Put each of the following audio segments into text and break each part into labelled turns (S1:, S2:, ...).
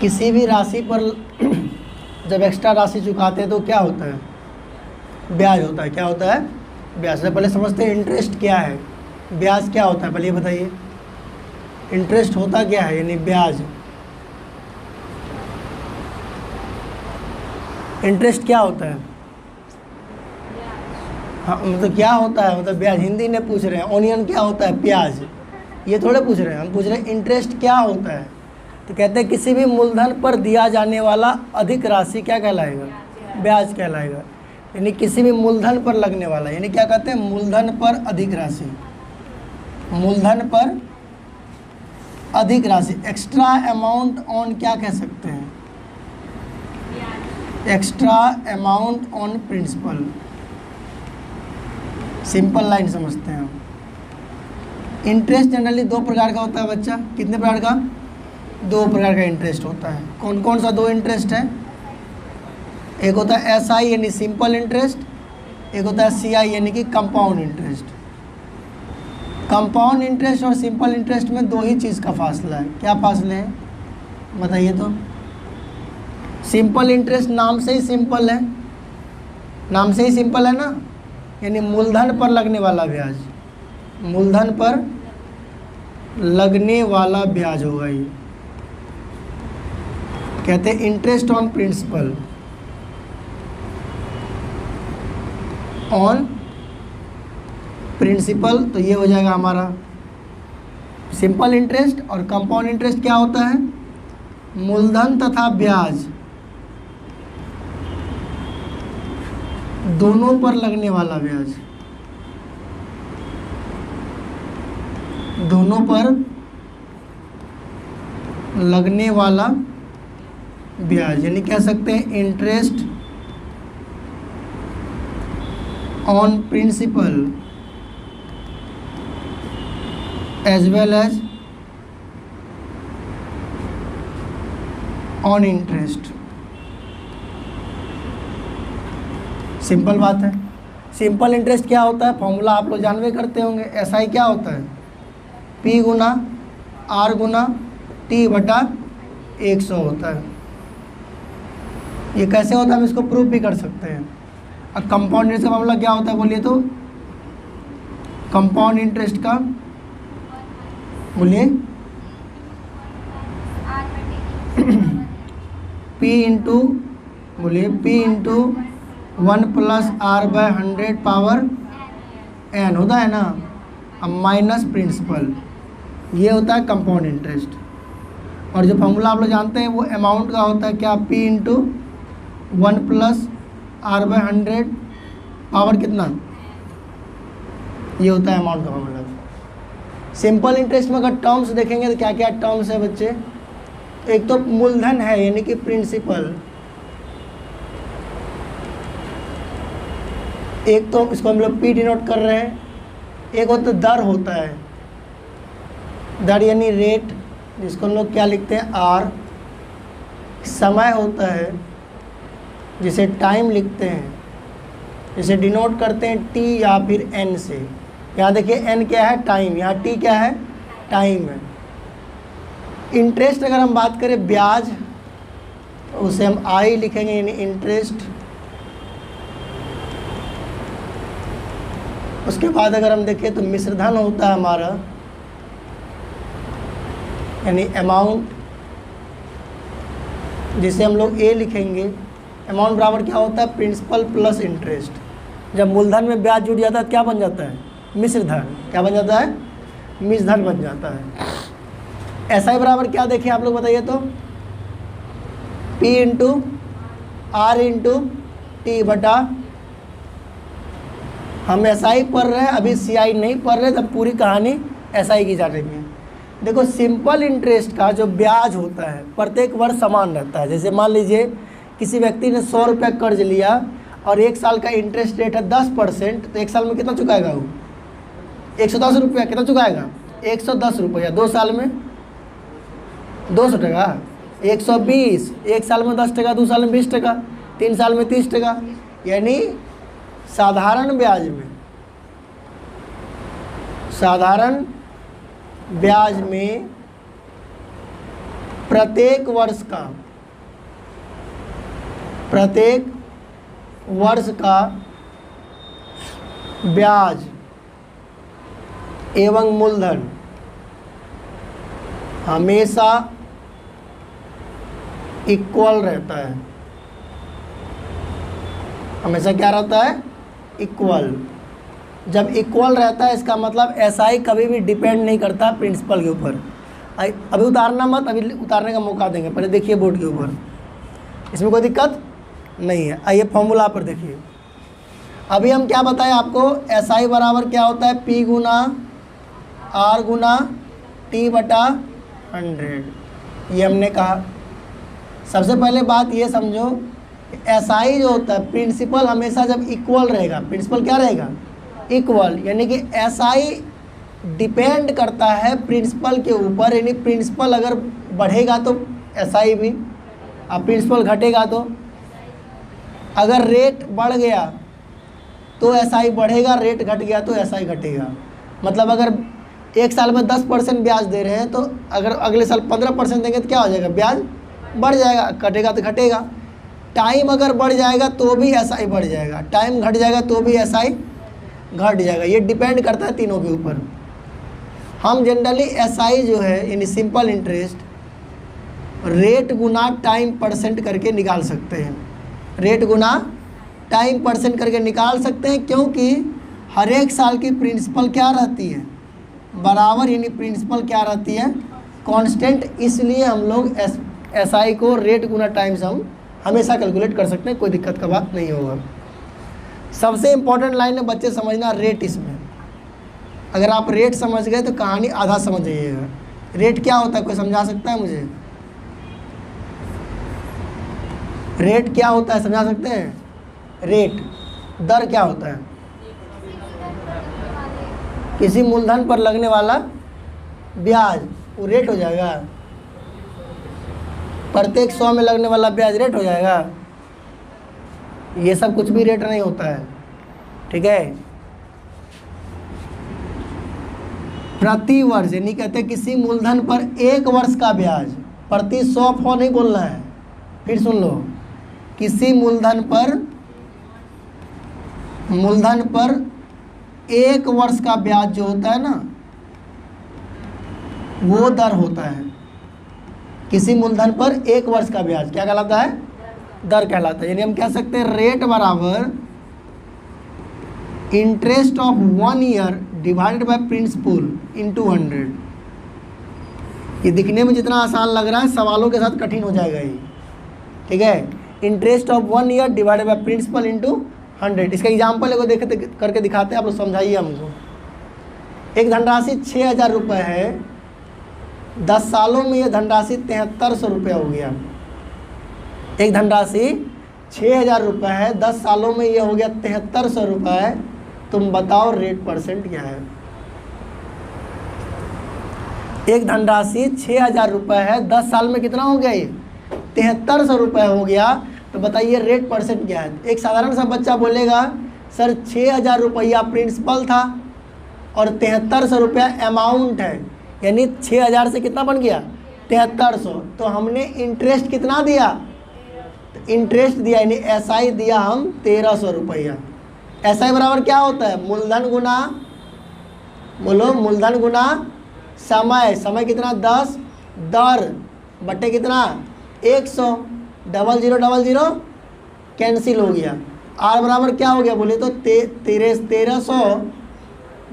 S1: किसी भी राशि पर जब एक्स्ट्रा राशि चुकाते हैं तो क्या होता है? ब्याज होता है। क्या होता है? ब्याज। से पहले समझते हैं इंटरेस्ट क्या है, ब्याज क्या होता है, पहले ये बताइए। इंटरेस्ट होता क्या है, यानी ब्याज। इंटरेस्ट क्या होता है? हाँ, मतलब क्या होता है, मतलब ब्याज। हिंदी में पूछ रहे हैं ऑनियन क्या होता है, प्याज। ये थोड़े पूछ रहे हैं, हम पूछ रहे हैं इंटरेस्ट क्या होता है। तो कहते हैं किसी भी मूलधन पर दिया जाने वाला अधिक राशि क्या कहलाएगा? ब्याज कहलाएगा। यानी किसी भी मूलधन पर लगने वाला, यानी क्या कहते हैं, मूलधन पर अधिक राशि। मूलधन पर अधिक राशि, एक्स्ट्रा अमाउंट ऑन क्या कह सकते हैं? Extra amount on principal. Simple line समझते हैं हम। इंटरेस्ट जनरली दो प्रकार का होता है बच्चा। कितने प्रकार का? दो प्रकार का इंटरेस्ट होता है। कौन कौन सा दो इंटरेस्ट है? एक होता है SI यानी सिंपल इंटरेस्ट, एक होता है CI यानी कि कंपाउंड इंटरेस्ट। कंपाउंड इंटरेस्ट और सिंपल इंटरेस्ट में दो ही चीज़ का फासला है। क्या फासले हैं बताइए तो? सिंपल इंटरेस्ट नाम से ही सिंपल है, नाम से ही सिंपल है ना, यानी मूलधन पर लगने वाला ब्याज। मूलधन पर लगने वाला ब्याज होगा ये, कहते हैं interest on principal, on principal. तो ये हो जाएगा हमारा सिंपल इंटरेस्ट। और कंपाउंड इंटरेस्ट क्या होता है? मूलधन तथा ब्याज दोनों पर लगने वाला ब्याज, दोनों पर लगने वाला ब्याज, यानी कह सकते हैं interest on principal as well as on interest. Simple बात है। सिंपल इंटरेस्ट क्या होता है, फॉर्मूला आप लोग जानवे करते होंगे। SI क्या होता है? P गुना R गुना T बटा 100 होता है। ये कैसे होता है, हम इसको प्रूफ भी कर सकते हैं। और कंपाउंड इंटरेस्ट का मामला क्या होता है बोलिए तो? कंपाउंड इंटरेस्ट का बोलिए P इंटू, बोलिए P into 1 plus R/100 power N होता है ना, अब माइनस प्रिंसिपल। ये होता है कंपाउंड इंटरेस्ट। और जो फॉर्मूला आप लोग जानते हैं वो अमाउंट का होता है क्या? P into 1 plus R/100 power कितना, ये होता है अमाउंट का फॉर्मूला। सिंपल इंटरेस्ट में अगर टर्म्स देखेंगे तो क्या क्या टर्म्स है बच्चे? एक तो मूलधन है यानी कि प्रिंसिपल, एक तो इसको हम लोग P डिनोट कर रहे हैं, एक होता दर होता है, दर यानी रेट, जिसको हम लोग क्या लिखते हैं R। समय होता है जिसे टाइम लिखते हैं, जिसे डिनोट करते हैं T या फिर N से। यहाँ देखिए N क्या है? टाइम। यहाँ T क्या है? टाइम है। इंटरेस्ट अगर हम बात करें ब्याज, तो उसे हम I लिखेंगे यानी इंटरेस्ट। उसके बाद अगर हम देखें तो मिश्रधन होता है हमारा, यानी अमाउंट, जिसे हम लोग A लिखेंगे। अमाउंट बराबर क्या होता है? Principal plus interest. जब मूलधन में ब्याज जुड़ जाता है तो क्या बन जाता है? मिश्रधन। क्या बन जाता है? मिश्रधन बन जाता है। SI बराबर क्या देखें आप लोग बताइए तो? P into R into T बटा, हम SI पढ़ रहे हैं अभी, CI नहीं पढ़ रहे, तब पूरी कहानी SI की जा रही है। देखो सिंपल इंटरेस्ट का जो ब्याज होता है प्रत्येक वर्ष समान रहता है। जैसे मान लीजिए किसी व्यक्ति ने 100 रुपये कर्ज लिया और 1 साल का इंटरेस्ट रेट है 10%, तो 1 साल में कितना चुकाएगा वो? 110 रुपया। कितना चुकाएगा? 110 रुपया। 2 साल में 200 टका, 120। 1 साल में 10 टका, 2 साल में 20 टका, 3 साल में 30 टका। यानी साधारण ब्याज में, साधारण ब्याज में प्रत्येक वर्ष का ब्याज एवं मूलधन हमेशा इक्वल रहता है। हमेशा क्या रहता है? इक्वल। जब इक्वल रहता है इसका मतलब एसआई कभी भी डिपेंड नहीं करता प्रिंसिपल के ऊपर। अभी उतारना मत, अभी उतारने का मौका देंगे, पहले देखिए बोर्ड के ऊपर, इसमें कोई दिक्कत नहीं है। आइए फॉर्मूला पर देखिए। अभी हम क्या बताएं आपको, एसआई बराबर क्या होता है? पी गुना आर गुना टी बटा 100। ये हमने कहा। सबसे पहले बात ये समझो, एसआई जो होता है प्रिंसिपल हमेशा जब इक्वल रहेगा, प्रिंसिपल क्या रहेगा? इक्वल, यानी कि एसआई डिपेंड करता है प्रिंसिपल के ऊपर, यानी प्रिंसिपल अगर बढ़ेगा तो एसआई भी, अब प्रिंसिपल घटेगा तो, अगर रेट बढ़ गया तो एसआई बढ़ेगा, रेट घट गया तो एसआई घटेगा। मतलब अगर एक साल में 10% ब्याज दे रहे हैं तो अगर अगले साल 15% देंगे तो क्या हो जाएगा? ब्याज बढ़ जाएगा, घटेगा तो घटेगा। टाइम अगर बढ़ जाएगा तो भी एसआई बढ़ जाएगा, टाइम घट जाएगा तो भी एसआई घट जाएगा। ये डिपेंड करता है तीनों के ऊपर। हम जनरली एसआई जो है यानी सिंपल इंटरेस्ट रेट गुना टाइम परसेंट करके निकाल सकते हैं। रेट गुना टाइम परसेंट करके निकाल सकते हैं, क्योंकि हर एक साल की प्रिंसिपल क्या रहती है? बराबर, यानी प्रिंसिपल क्या रहती है? कांस्टेंट। इसलिए हम लोग एसआई को रेट गुना टाइम से हम हमेशा कैलकुलेट कर सकते हैं, कोई दिक्कत का बात नहीं होगा। सबसे इम्पोर्टेंट लाइन है बच्चे समझना, रेट। इसमें अगर आप रेट समझ गए तो कहानी आधा समझ जाइएगा। रेट क्या होता है, कोई समझा सकता है मुझे? रेट क्या होता है, समझा सकते हैं? रेट दर क्या होता है? किसी मूलधन पर लगने वाला ब्याज, वो रेट हो जाएगा। प्रत्येक 100 में लगने वाला ब्याज रेट हो जाएगा। ये सब कुछ भी रेट नहीं होता है, ठीक है। प्रति वर्ष, यानी कहते हैं किसी मूलधन पर एक वर्ष का ब्याज, प्रति 100 नहीं बोलना है, फिर सुन लो। किसी मूलधन पर एक वर्ष का ब्याज जो होता है ना, वो दर होता है। किसी मूलधन पर एक वर्ष का ब्याज क्या कहलाता है? दर कहलाता है। यानी हम कह सकते हैं रेट बराबर interest of 1 year divided by principal into 100। ये दिखने में जितना आसान लग रहा है, सवालों के साथ कठिन हो जाएगा ये, ठीक है। Interest of 1 year divided by principal into 100। इसका एग्जाम्पल एगो देख करके दिखाते हैं, आप लोग समझाइए हमको। एक धनराशि 6000 रुपये है, 10 सालों में ये धनराशि 7300 रुपये हो गया। एक धनराशि 6000 रुपये है, 10 सालों में ये हो गया 7300 रुपये। तुम बताओ रेट परसेंट क्या है? एक धनराशि 6000 रुपये है, 10 साल में कितना हो गया? ये 7300 रुपये हो गया। तो बताइए रेट परसेंट क्या है? एक साधारण सा बच्चा बोलेगा सर 6000 रुपया प्रिंसिपल था और 7300 रुपया अमाउंट है, यानी 6000 से कितना बन गया? 7300। तो हमने इंटरेस्ट कितना दिया? तो इंटरेस्ट दिया यानी एसआई दिया हम 1300 रुपया। एसआई बराबर क्या होता है? मूलधन गुना, बोलो, मूलधन गुना समय। समय कितना? 10। दर बटे कितना? 100। 0000 कैंसिल हो गया। आर बराबर क्या हो गया बोले तो 1300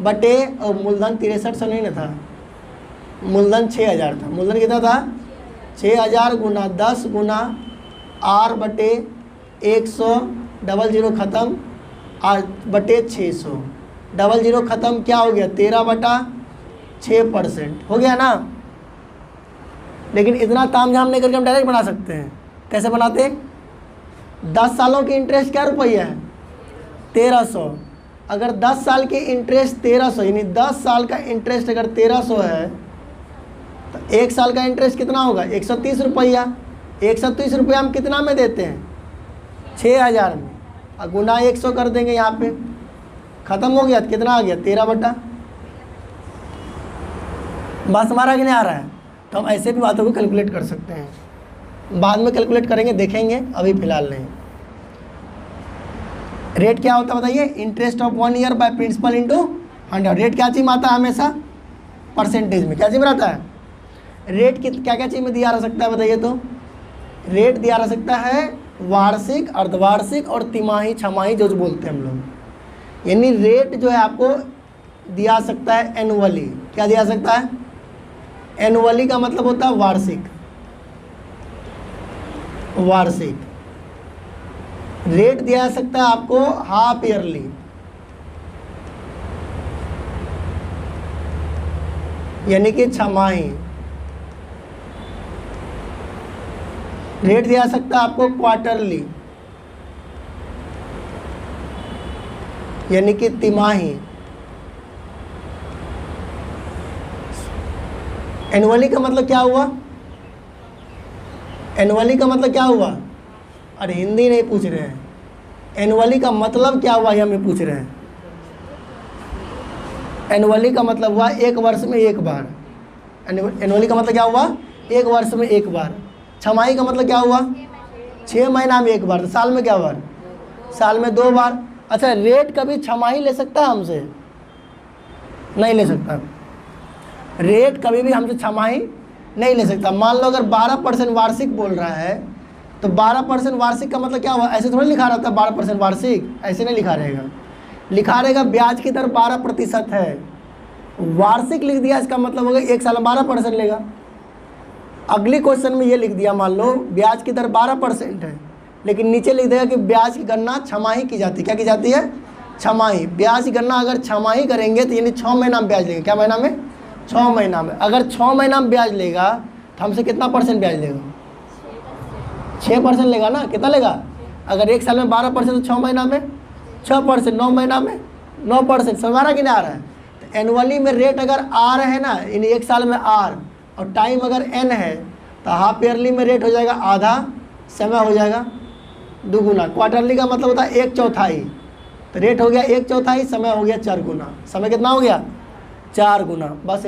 S1: बटे, और मूलधन 6300 नहीं ना था, मूलधन 6000 था। मूलधन कितना था? 6000 गुना 10 गुना आर बटे 100, 00 ख़त्म, आर बटे 600, 00 ख़त्म, क्या हो गया? 13/6% हो गया ना। लेकिन इतना तामझाम नहीं करके हम डायरेक्ट बना सकते हैं। कैसे बनाते? 10 सालों की इंटरेस्ट क्या रुपया है? 1300। अगर 10 साल की इंटरेस्ट 1300, यानी 10 साल का इंटरेस्ट अगर 1300 है तो एक साल का इंटरेस्ट कितना होगा? 130 रुपया। 130 रुपया हम कितना में देते हैं? 6000 में। और गुना 100 कर देंगे, यहाँ पे ख़त्म हो गया। तो कितना आ गया? 13 बटा। बस हमारा कि नहीं आ रहा है? तो हम ऐसे भी बातों को कैलकुलेट कर सकते हैं, बाद में कैलकुलेट करेंगे, देखेंगे, अभी फ़िलहाल नहीं। रेट क्या होता है बताइए? Interest of 1 year by principal into 100। Rate क्या चीज़ में आता है हमेशा? परसेंटेज में। क्या चीज़ में रहता है? रेट क्या क्या चीज़ में दिया रह सकता है बताइए तो? रेट दिया रह सकता है वार्षिक, अर्धवार्षिक और तिमाही, छमाही जो बोलते हैं हम लोग। यानी रेट जो है आपको दिया सकता है एनुअली। क्या दिया सकता है? एनुअली का मतलब होता है वार्षिक। वार्षिक रेट दिया जा सकता है आपको हाफ ईयरली, यानी कि छमाही। रेट दिया जा सकता है आपको क्वार्टरली, यानी कि तिमाही। एनुअली का मतलब क्या हुआ? एनुअली का मतलब क्या हुआ? अरे हिंदी नहीं पूछ रहे हैं, एनुअली का मतलब क्या हुआ ये हमें पूछ रहे हैं। एनुअली का मतलब हुआ एक वर्ष में एक बार। एनुअली का मतलब क्या हुआ? एक वर्ष में एक बार। छमाही का मतलब क्या हुआ? 6 महीना में एक बार। तो साल में क्या बार? साल में 2 बार। अच्छा, रेट कभी छमाही ले सकता है हमसे? नहीं ले सकता। रेट कभी भी हमसे छमाही नहीं ले सकता। मान लो अगर 12% वार्षिक बोल रहा है तो 12% वार्षिक का मतलब क्या हुआ? ऐसे थोड़ा लिखा रहता है 12% वार्षिक, ऐसे नहीं लिखा रहेगा। लिखा रहेगा ब्याज की दर 12% है। वार्षिक लिख दिया, इसका मतलब होगा एक साल में 12% लेगा। अगली क्वेश्चन में ये लिख दिया, मान लो ब्याज की दर 12% है, लेकिन नीचे लिख देगा कि ब्याज की गणना छमाही की जाती है। क्या की जाती है? छमाही। ब्याज की गणना अगर छमाही करेंगे तो यानी 6 महीना में ब्याज लेंगे। क्या महीना में? 6 महीना में। अगर 6 महीना में ब्याज लेगा तो हमसे कितना परसेंट ब्याज लेगा? 6% लेगा ना। कितना लेगा? अगर एक साल में 12% तो 6 महीना में 6%, 9 महीना में 9%। समझ आ रहा कि नहीं आ रहा है? तो एनुअली में रेट अगर आर है ना, यानी एक साल में आर, और टाइम अगर एन है, तो हाफ ईयरली में रेट हो जाएगा आधा, समय हो जाएगा दुगुना। क्वार्टरली का मतलब होता है 1/4। तो रेट हो गया 1/4, समय हो गया 4 गुना। समय कितना हो गया? 4 गुना। बस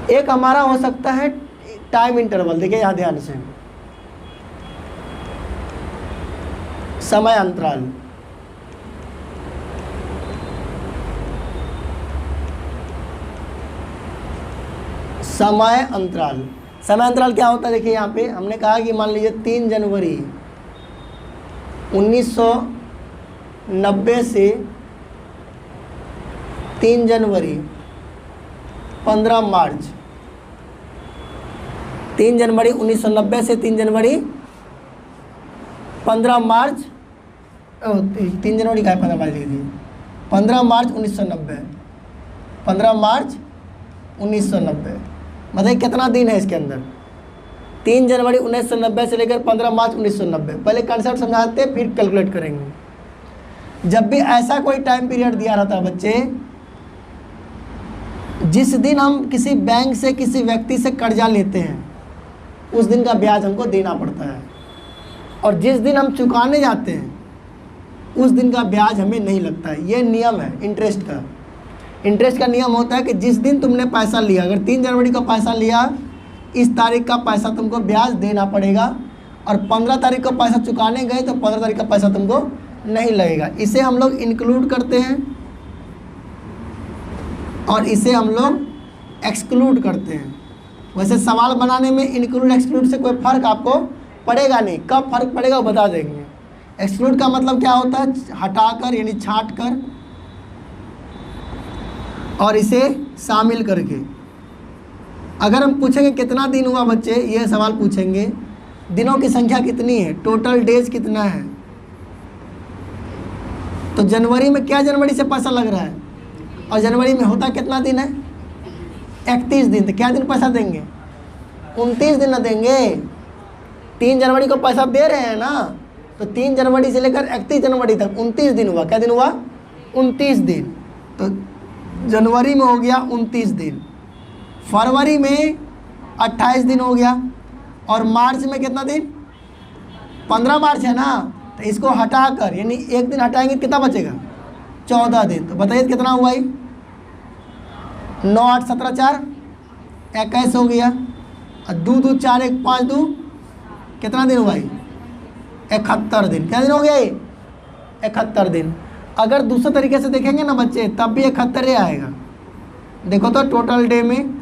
S1: एक हमारा हो सकता है टाइम इंटरवल। देखिए यहाँ ध्यान से, समय अंतराल। समय अंतराल। समय अंतराल क्या होता है? देखिए यहाँ पे हमने कहा कि मान लीजिए 3 जनवरी 1990 से 3 जनवरी 15 मार्च। 3 जनवरी 1990 से 3 जनवरी 15 मार्च, 3 जनवरी का है 15 मार्च लिखी थी, 15 मार्च 1990। 15 मार्च 1990 मतलब कितना दिन है इसके अंदर? 3 जनवरी 1990 से लेकर 15 मार्च 1990। पहले कंसेप्ट समझाते हैं फिर कैलकुलेट करेंगे। जब भी ऐसा कोई टाइम पीरियड दिया रहता है बच्चे, जिस दिन हम किसी बैंक से किसी व्यक्ति से कर्जा लेते हैं उस दिन का ब्याज हमको देना पड़ता है, और जिस दिन हम चुकाने जाते हैं उस दिन का ब्याज हमें नहीं लगता है। ये नियम है इंटरेस्ट का। इंटरेस्ट का नियम होता है कि जिस दिन तुमने पैसा लिया, अगर 3 जनवरी का पैसा लिया, इस तारीख का पैसा तुमको ब्याज देना पड़ेगा, और 15 तारीख को पैसा चुकाने गए तो 15 तारीख का पैसा तुमको नहीं लगेगा। इसे हम लोग इंक्लूड करते हैं और इसे हम लोग एक्सक्लूड करते हैं। वैसे सवाल बनाने में इंक्लूड एक्सक्लूड से कोई फ़र्क आपको पड़ेगा नहीं। कब फ़र्क पड़ेगा वो बता देंगे। एक्सक्लूड का मतलब क्या होता है? हटाकर, यानी छाँट कर, और इसे शामिल करके। अगर हम पूछेंगे कितना दिन हुआ बच्चे, ये सवाल पूछेंगे, दिनों की संख्या कितनी है, टोटल डेज कितना है, तो जनवरी में क्या जनवरी से पैसा लग रहा है, और जनवरी में होता कितना दिन है? 31 दिन। तो क्या दिन पैसा देंगे? 29 दिन ना देंगे। 3 जनवरी को पैसा दे रहे हैं ना, तो 3 जनवरी से लेकर 31 जनवरी तक 29 दिन हुआ। क्या दिन हुआ? 29 दिन। तो जनवरी में हो गया 29 दिन, फरवरी में 28 दिन हो गया, और मार्च में कितना दिन? 15 मार्च है ना, तो इसको हटाकर, यानी एक दिन हटाएंगे कितना बचेगा? 14 दिन। तो बताइए कितना हुआ ही? 9 8 17 4 21 हो गया, और 2 2 4 1 5 2 कितना दिन हुआ ये? 71 दिन। क्या दिन हो गया ये? 71 दिन। अगर दूसरे तरीके से देखेंगे ना बच्चे, तब भी 71 आएगा। देखो तो टोटल डे में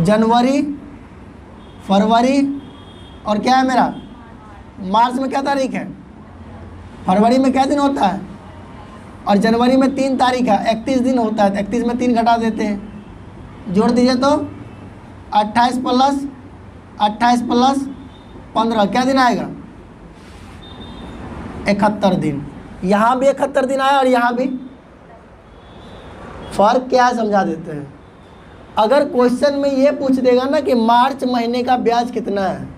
S1: जनवरी, फरवरी और क्या है मेरा मार्च में क्या तारीख है? फरवरी में क्या दिन होता है? और जनवरी में 3 तारीख है, 31 दिन होता है। 31 में 3 घटा देते हैं, जोड़ दीजिए तो 28 प्लस 15 क्या दिन आएगा? 71 दिन। यहाँ भी 71 दिन आया और यहाँ भी। फर्क क्या है समझा देते हैं। अगर क्वेश्चन में ये पूछ देगा ना कि मार्च महीने का ब्याज कितना है,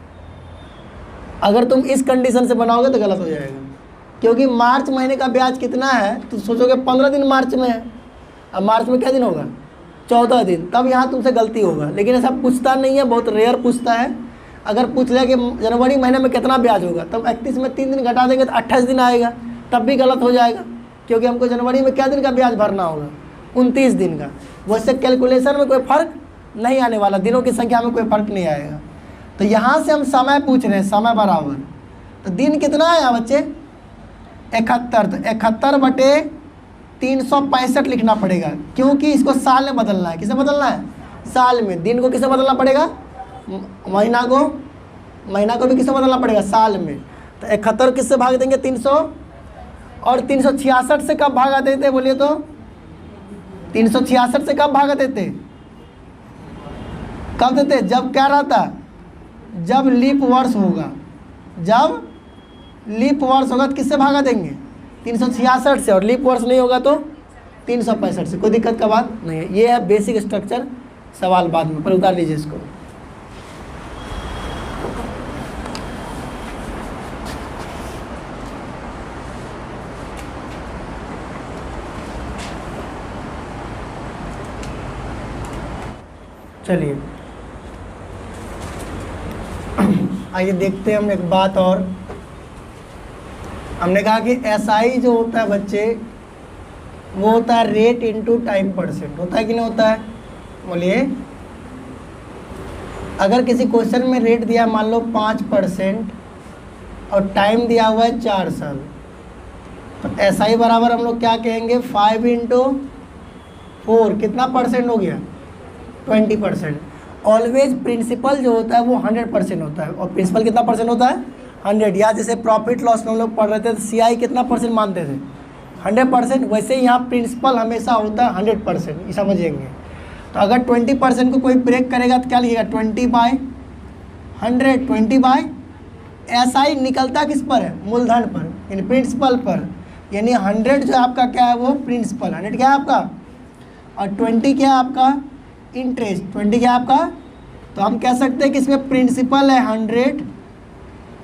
S1: अगर तुम इस कंडीशन से बनाओगे तो गलत हो जाएगा, क्योंकि मार्च महीने का ब्याज कितना है तो सोचोगे 15 दिन मार्च में है। अब मार्च में क्या दिन होगा? 14 दिन। तब यहाँ तुमसे गलती होगा, लेकिन ऐसा पूछता नहीं है, बहुत रेयर पूछता है। अगर पूछ लिया कि जनवरी महीने में कितना ब्याज होगा, तब 31 में 3 दिन घटा देंगे तो 28 दिन आएगा, तब भी गलत हो जाएगा, क्योंकि हमको जनवरी में क्या दिन का ब्याज भरना होगा? 29 दिन का। वैसे कैलकुलेशन में कोई फ़र्क नहीं आने वाला, दिनों की संख्या में कोई फ़र्क नहीं आएगा। तो यहाँ से हम समय पूछ रहे हैं, समय बराबर, तो दिन कितना आया बच्चे? 71। तो 71 बटे 365 लिखना पड़ेगा, क्योंकि इसको साल में बदलना है। किसे बदलना है? साल में। दिन को किसे बदलना पड़ेगा? महीना को भी किसे बदलना पड़ेगा? साल में। तो 71 किससे भाग देंगे? 300। और 366 से कब भागा देते बोलिए तो? 366 से कब भागा देते? कब देते? जब क्या रहता? जब लीप वर्ष होगा। जब लीप वर्ष होगा तो किससे भागा देंगे? 366 से। और लीप वर्ष नहीं होगा तो 365 से। कोई दिक्कत का बात नहीं है। ये है बेसिक स्ट्रक्चर। सवाल बाद में, पर उतार लीजिए इसको। चलिए आइए देखते हैं हम एक बात और। हमने कहा कि एसआई जो होता है बच्चे, वो होता है रेट इनटू टाइम परसेंट। होता है कि नहीं होता है? बोलिए। अगर किसी क्वेश्चन में रेट दिया मान लो 5% और टाइम दिया हुआ है 4 साल, तो एसआई बराबर हम लोग क्या कहेंगे? 5 × 4 कितना परसेंट हो गया? 20%। ऑलवेज प्रिंसिपल जो होता है वो 100% होता है, और प्रिंसिपल कितना परसेंट होता है? 100। या जैसे प्रॉफिट लॉस में हम लोग पढ़ रहे थे तो सीआई कितना परसेंट मानते थे? 100%। वैसे ही यहाँ प्रिंसिपल हमेशा होता है 100%, ये समझेंगे। तो अगर 20% को कोई ब्रेक करेगा तो क्या लिखेगा? 20/100। 20 एसआई निकलता किस पर है? मूलधन पर, यानी प्रिंसिपल पर। यानी 100 जो आपका क्या है वो प्रिंसिपल, 100 क्या है आपका, और 20 क्या है आपका? इंटरेस्ट। 20 क्या है आपका? तो हम कह सकते हैं कि इसमें प्रिंसिपल है 100,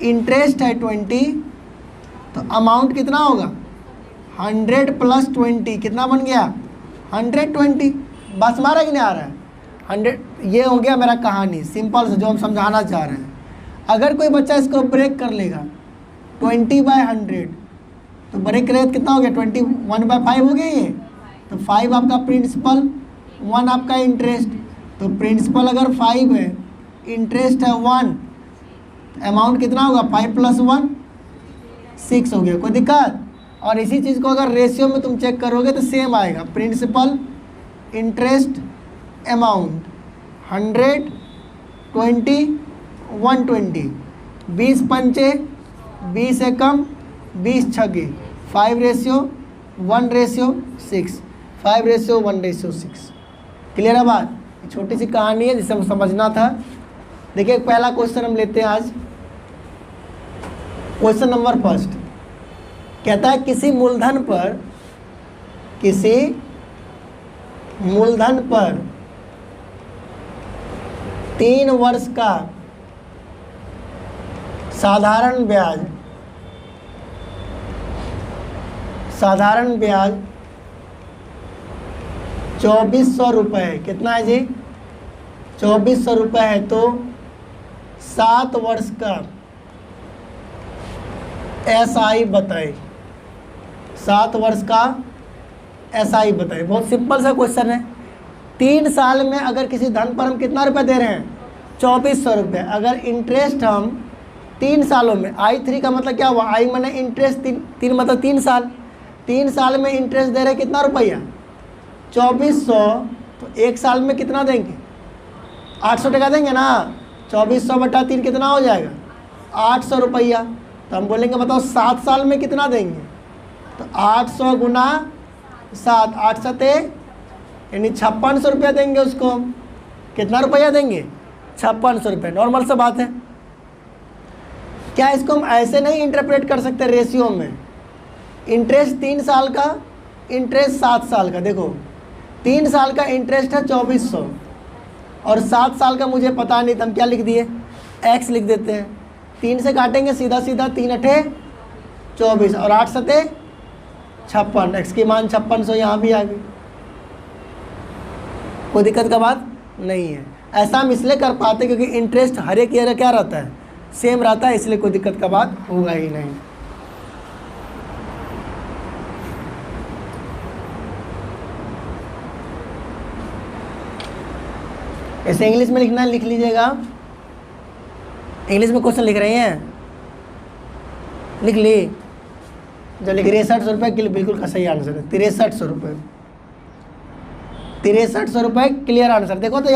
S1: इंटरेस्ट है 20, तो अमाउंट कितना होगा? 100 + 20 कितना बन गया? 120। बस हमारा कि नहीं आ रहा है? 100। ये हो गया मेरा कहानी सिंपल से जो हम समझाना चाह रहे हैं। अगर कोई बच्चा इसको ब्रेक कर लेगा 20/100, तो ब्रेक करेगा तो कितना हो गया? 21/5 हो गया ये। तो 5 आपका प्रिंसिपल, 1 आपका इंटरेस्ट। तो प्रिंसिपल अगर 5 है, इंटरेस्ट है 1, अमाउंट कितना होगा? 5 + 1 6 हो गया। कोई दिक्कत? और इसी चीज़ को अगर रेशियो में तुम चेक करोगे तो सेम आएगा, प्रिंसिपल इंटरेस्ट अमाउंट 100 20 120। 20 पंचे 20 एकम 20 छगे 5:1:6 5:1:6। क्लियर है बात? छोटी सी कहानी है जिसे हम समझना था। देखिए पहला क्वेश्चन हम लेते हैं आज। क्वेश्चन नंबर 1 कहता है किसी मूलधन पर 3 वर्ष का साधारण ब्याज 2400 रुपये है। कितना है जी? 2400 रुपये है। तो 7 वर्ष का एसआई बताए। 7 वर्ष का एसआई बताए। बहुत सिंपल सा क्वेश्चन है। 3 साल में अगर किसी धन पर हम कितना रुपये दे रहे हैं, 2400 रुपये। अगर इंटरेस्ट हम 3 सालों में, I3 का मतलब क्या हुआ, I मैंने इंटरेस्ट 3 मतलब 3 साल, 3 साल में इंटरेस्ट दे रहे कितना रुपया, 2400। तो 1 साल में कितना देंगे, 800 टका देंगे ना। 2400 बटा 3 कितना हो जाएगा, 800 रुपया। तो हम बोलेंगे बताओ 7 साल में कितना देंगे, तो 800 गुना 7, 8 सते यानी 5600 रुपया देंगे उसको। कितना रुपया देंगे, 5600 रुपये। नॉर्मल सा बात है। क्या इसको हम ऐसे नहीं इंटरप्रेट कर सकते रेशियो में, इंटरेस्ट 3 साल का, इंटरेस्ट 7 साल का। देखो 3 साल का इंटरेस्ट है 2400 और 7 साल का मुझे पता नहीं, तो हम क्या लिख दिए, x लिख देते हैं। 3 से काटेंगे सीधा सीधा, 3 अठे 24 और 8 सते 56, x की मान 5600 यहाँ भी आ गई। कोई दिक्कत का बात नहीं है। ऐसा हम इसलिए कर पाते क्योंकि इंटरेस्ट हर एक ईयर क्या रहता है, सेम रहता है, इसलिए कोई दिक्कत का बात होगा ही नहीं। ऐसे इंग्लिश में लिखना है, लिख लीजिएगा। इंग्लिश में क्वेश्चन लिख रही हैं, लिख ली, जो लिख 6300 रुपये के लिए बिल्कुल का सही आंसर है। 6300 रुपये, 6300 रुपये क्लियर आंसर। देखो तो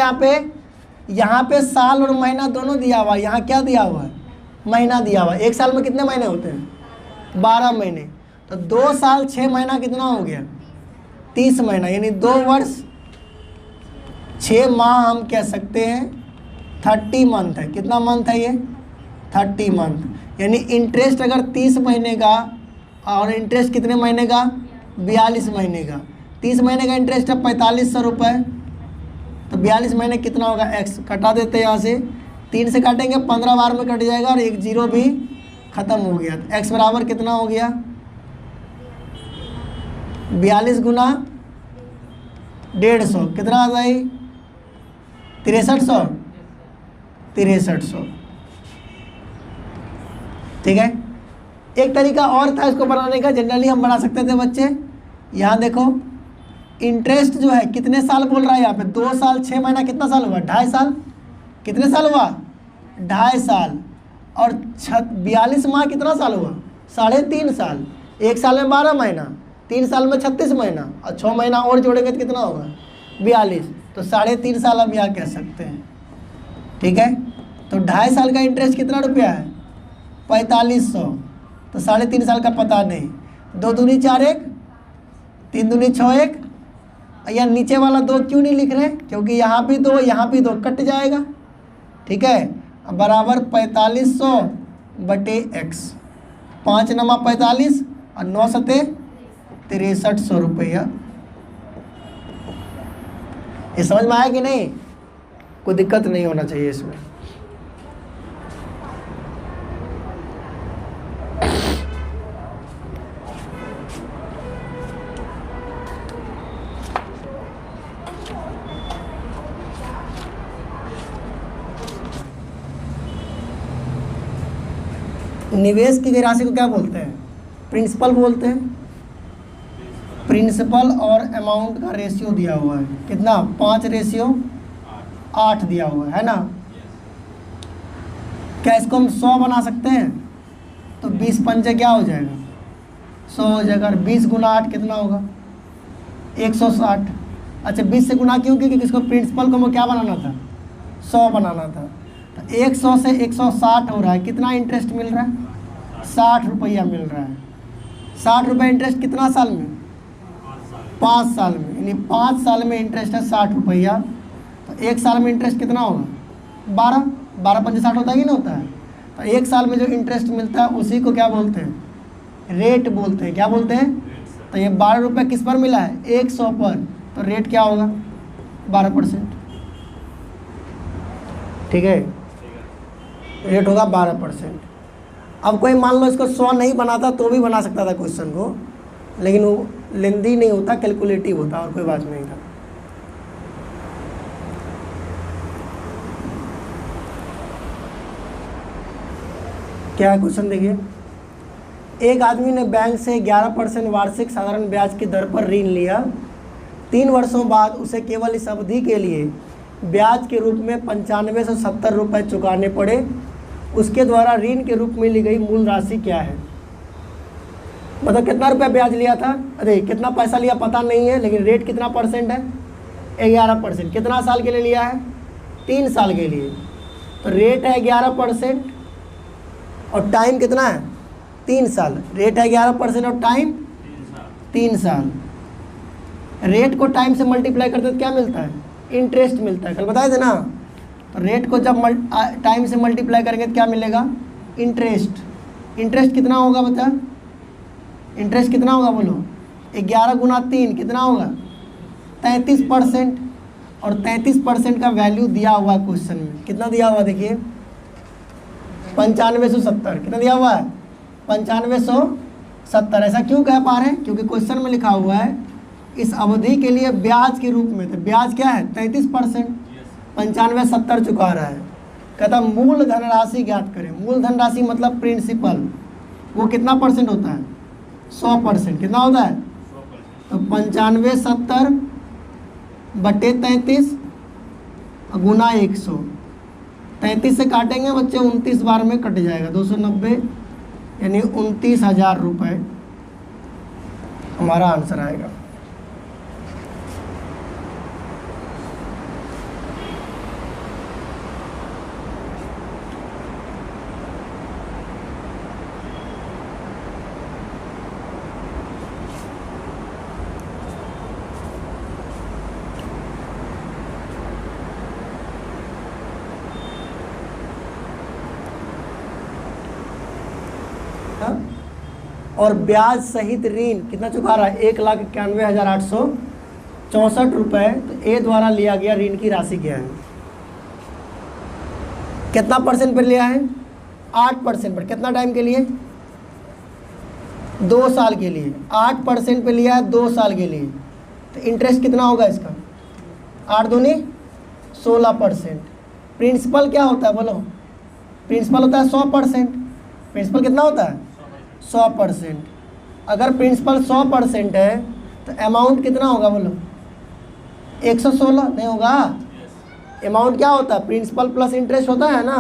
S1: यहाँ पे साल और महीना दोनों दिया हुआ है। यहाँ क्या दिया हुआ है, महीना दिया हुआ है। 1 साल में कितने महीने होते हैं, 12 महीने। तो 2 साल 6 महीना कितना हो गया, 30 महीना, यानी 2 वर्ष 6 माह हम कह सकते हैं, 30 मंथ है। कितना मंथ है ये, 30 मंथ। यानी इंटरेस्ट अगर 30 महीने का और इंटरेस्ट कितने महीने का, 42 महीने का। 30 महीने का इंटरेस्ट है 4500 रुपये, तो 42 महीने कितना होगा, x कटा देते हैं यहाँ से। 3 से काटेंगे 15 बार में कट जाएगा और एक जीरो भी ख़त्म हो गया। तो x बराबर कितना हो गया, 42 गुना 150 कितना आ जाए, 6300, 6300। ठीक है। एक तरीका और था इसको बनाने का, जनरली हम बना सकते थे बच्चे। यहाँ देखो इंटरेस्ट जो है कितने साल बोल रहा है यहाँ पे, 2 साल 6 महीना, कितना साल हुआ, 2.5 साल। कितने साल हुआ, 2.5 साल। और 42 माह कितना साल हुआ, 3.5 साल। 1 साल में 12 महीना, 3 साल में 36 महीना और 6 महीना और जोड़ेंगे तो कितना होगा, 42। तो 3.5 साल हम यहाँ कह सकते हैं। ठीक है। तो 2.5 साल का इंटरेस्ट कितना रुपया है, 4500। तो 3.5 साल का पता नहीं। 2 दूनी 4 1, 3 दूनी 6 1। या नीचे वाला 2 क्यों नहीं लिख रहे, क्योंकि यहाँ भी 2 यहाँ भी 2 कट जाएगा। ठीक है। अब बराबर 4500 बटे x, 5 नमा 45 और 9 सते 6300 रुपया। ये समझ में आया कि नहीं, कोई दिक्कत नहीं होना चाहिए इसमें। निवेश की गई राशि को क्या बोलते हैं, प्रिंसिपल बोलते हैं। प्रिंसिपल और अमाउंट का रेशियो दिया हुआ है, कितना, 5:8 दिया हुआ है ना। क्या इसको हम 100 बना सकते हैं, तो 20 पंजे क्या हो जाएगा, 100 हो जाएगा। और 20 गुना 8 कितना होगा, 160। अच्छा 20 से गुना क्यों, क्योंकि इसको प्रिंसिपल को क्या बनाना था, 100 बनाना था। तो 100 से 160 हो रहा है, कितना इंटरेस्ट मिल रहा है, 60 रुपया मिल रहा है। 60 रुपये इंटरेस्ट कितना साल में, 5 साल में। यानी 5 साल में इंटरेस्ट है 60 रुपया। तो 1 साल में इंटरेस्ट कितना होगा, 12 पंजे 60 होता है कि नहीं होता है। तो 1 साल में जो इंटरेस्ट मिलता है उसी को क्या बोलते हैं, रेट बोलते हैं। क्या बोलते हैं, तो ये 12 रुपये किस पर मिला है, 100 पर। तो रेट क्या होगा, 12%। ठीक है, रेट होगा 12%। अब कोई मान लो इसको 100 नहीं बनाता तो भी बना सकता था क्वेश्चन को, लेकिन वो लेंदी नहीं होता, कैलकुलेटिव होता, और कोई बात नहीं था। क्या क्वेश्चन देखिए, एक आदमी ने बैंक से 11% वार्षिक साधारण ब्याज की दर पर ऋण लिया। 3 वर्षों बाद उसे केवल इस अवधि के लिए ब्याज के रूप में 9570 रुपये चुकाने पड़े। उसके द्वारा ऋण के रूप में ली गई मूल राशि क्या है? मतलब कितना रुपया ब्याज लिया था, अरे कितना पैसा लिया पता नहीं है, लेकिन रेट कितना परसेंट है? 11%। कितना साल के लिए लिया है? 3 साल के लिए। तो रेट है 11% और टाइम कितना है? 3 साल। रेट है 11% और टाइम 3 साल। रेट को टाइम से मल्टीप्लाई करते तो क्या मिलता है? इंटरेस्ट मिलता है। कल बताए थे ना, तो रेट को जब टाइम से मल्टीप्लाई करेंगे तो क्या मिलेगा? इंटरेस्ट। इंटरेस्ट कितना होगा बता? इंटरेस्ट कितना होगा बोलो? 11 गुना 3 कितना होगा? 33%। और 33% का वैल्यू दिया हुआ है क्वेश्चन में। कितना दिया हुआ देखिए? 9570। कितना दिया हुआ है? 9570। ऐसा क्यों कह पा रहे हैं? क्योंकि क्वेश्चन में लिखा हुआ है इस अवधि के लिए ब्याज के रूप में। तो ब्याज क्या है? 33%। 9570 चुका रहा है। कहता मूल धनराशि ज्ञात करें। मूल धनराशि मतलब प्रिंसिपल, वो कितना परसेंट होता है? 100%। कितना होता है? तो 9570 बटे 33 गुना 100। 33 से काटेंगे बच्चे 29 बार में कट जाएगा, 290 यानी 29,000 रुपये हमारा आंसर आएगा। और ब्याज सहित ऋण कितना चुका रहा है? 1,91,864 रुपये। तो ए द्वारा लिया गया ऋण की राशि क्या है? कितना परसेंट पर लिया है? 8% पर। कितना टाइम के लिए? 2 साल के लिए। 8% पे लिया है 2 साल के लिए। तो इंटरेस्ट कितना होगा इसका? 8 दूनी 16%। प्रिंसिपल क्या होता है बोलो? प्रिंसिपल होता है 100%। प्रिंसिपल कितना होता है? 100%। अगर प्रिंसिपल 100% है तो अमाउंट कितना होगा बोलो? 116 नहीं होगा? अमाउंट क्या होता है? प्रिंसिपल प्लस इंटरेस्ट होता है ना।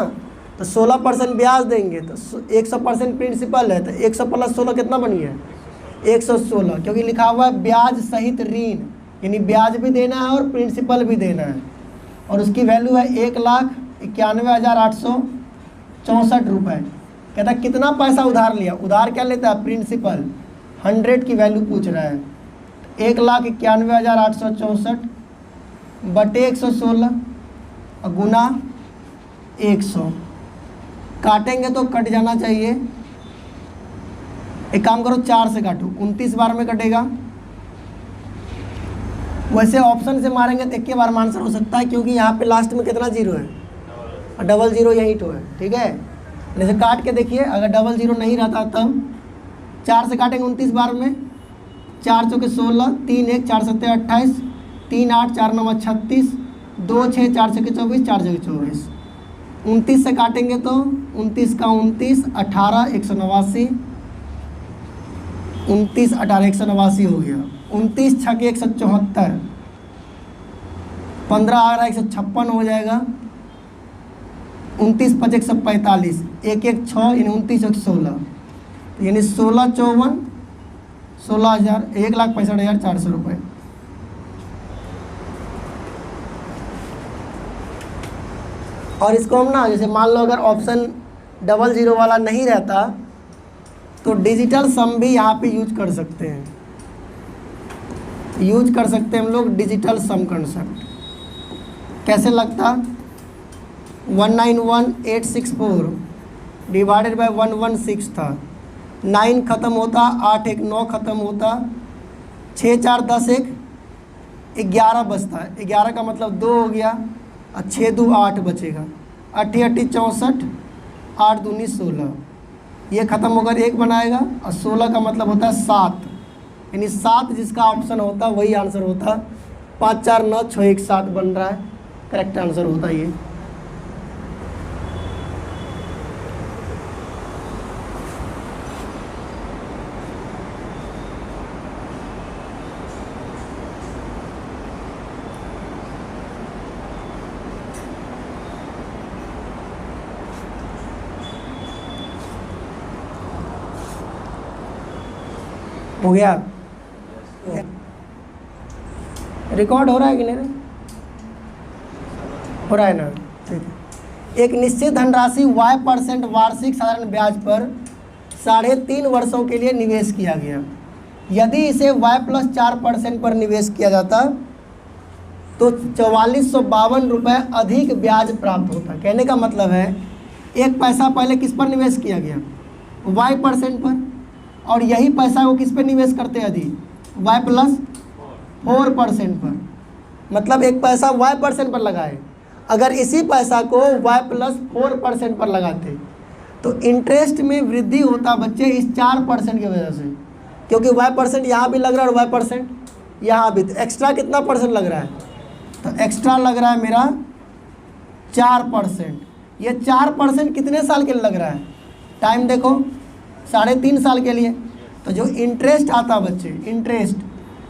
S1: तो 16% ब्याज देंगे तो 100% प्रिंसिपल है, तो 100 प्लस 16 कितना बन गया? 116। क्योंकि लिखा हुआ है ब्याज सहित ऋण, यानी ब्याज भी देना है और प्रिंसिपल भी देना है। और उसकी वैल्यू है 1,91,864 रुपये। कहता है कितना पैसा उधार लिया? उधार क्या लेता है? प्रिंसिपल। 100 की वैल्यू पूछ रहा है। 1,91,864 बटे 116 और गुना 100। काटेंगे तो कट जाना चाहिए। एक काम करो 4 से काटो, 29 बार में कटेगा। वैसे ऑप्शन से मारेंगे तो 1 बार में आंसर हो सकता है, क्योंकि यहाँ पे लास्ट में कितना जीरो है? और डबल जीरो यही तो है। ठीक है, जैसे काट के देखिए, अगर डबल जीरो नहीं रहता तब 4 से काटेंगे 29 बार में। 4 चौके 16, 3 1 4 7 28, 3 8 4 9 36, 2 6 4 6 24, 4 6 24। 29 से काटेंगे तो 29 का 29, 18 189, 29 18 189 हो गया। 29 6 के 174, 15 आ रहा 156 हो जाएगा। 29 5 145, 1 1 6 यानी 29 1 16, यानी 16 54 16,000 1,65,400 रुपये। और इसको हम ना, जैसे मान लो अगर ऑप्शन डबल जीरो वाला नहीं रहता तो डिजिटल सम भी यहाँ पे यूज कर सकते हैं। यूज कर सकते हैं हम लोग डिजिटल सम कंसेप्ट। कैसे लगता? 191,864 डिवाइडेड बाय 116 था। 9 ख़त्म होता, 8 1 9 ख़त्म होता, 6 4 10 1 11 बचता। 11 का मतलब 2 हो गया और 6 2 8 बचेगा। 8 8 64, 8 दूनी 16, ये ख़त्म होकर 1 बनाएगा। और 16 का मतलब होता है 7, यानी 7 जिसका ऑप्शन होता वही आंसर होता। 5 4 9 6 1 7 बन रहा है, करेक्ट आंसर होता ये। हो गया? रिकॉर्ड हो रहा है कि नहीं? हो रहा है ना? ठीक है। एक निश्चित धनराशि y% वार्षिक साधारण ब्याज पर 3.5 वर्षों के लिए निवेश किया गया। यदि इसे y+4% पर निवेश किया जाता तो 4452 रुपये अधिक ब्याज प्राप्त होता। कहने का मतलब है एक पैसा पहले किस पर निवेश किया गया? y% पर, और यही पैसा वो किस पर निवेश करते हैं अधिक? y+4% पर। मतलब एक पैसा y% पर लगाए, अगर इसी पैसा को y+4% पर लगाते तो इंटरेस्ट में वृद्धि होता बच्चे इस 4% की वजह से, क्योंकि y% यहाँ भी लग रहा है और y% यहाँ भी। तो एक्स्ट्रा कितना परसेंट लग रहा है? तो एक्स्ट्रा लग रहा है मेरा 4%। ये 4% कितने साल के लिए लग रहा है? टाइम देखो, 3.5 साल के लिए। तो जो इंटरेस्ट आता बच्चे, इंटरेस्ट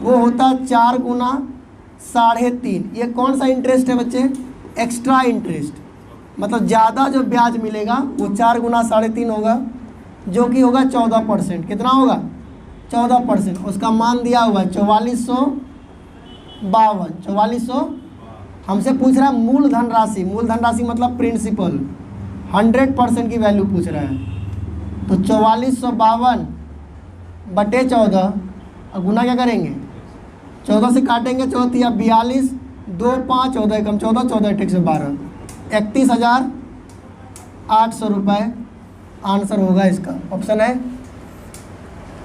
S1: वो होता 4 गुना 3.5। ये कौन सा इंटरेस्ट है बच्चे? Extra interest. मतलब ज़्यादा जो ब्याज मिलेगा वो 4 गुना 3.5 होगा, जो कि होगा 14%। कितना होगा? 14%। उसका मान दिया हुआ है 4452। 4400 हमसे पूछ रहा है मूल धनराशि। मूल धनराशि मतलब प्रिंसिपल, 100% की वैल्यू पूछ रहा है। तो 4452 बटे 14, और गुना क्या करेंगे? 14 से काटेंगे, 14 या 42, 2 5 14 एकम 14, 14 एक से 12, 31,800 रुपये आंसर होगा इसका। ऑप्शन है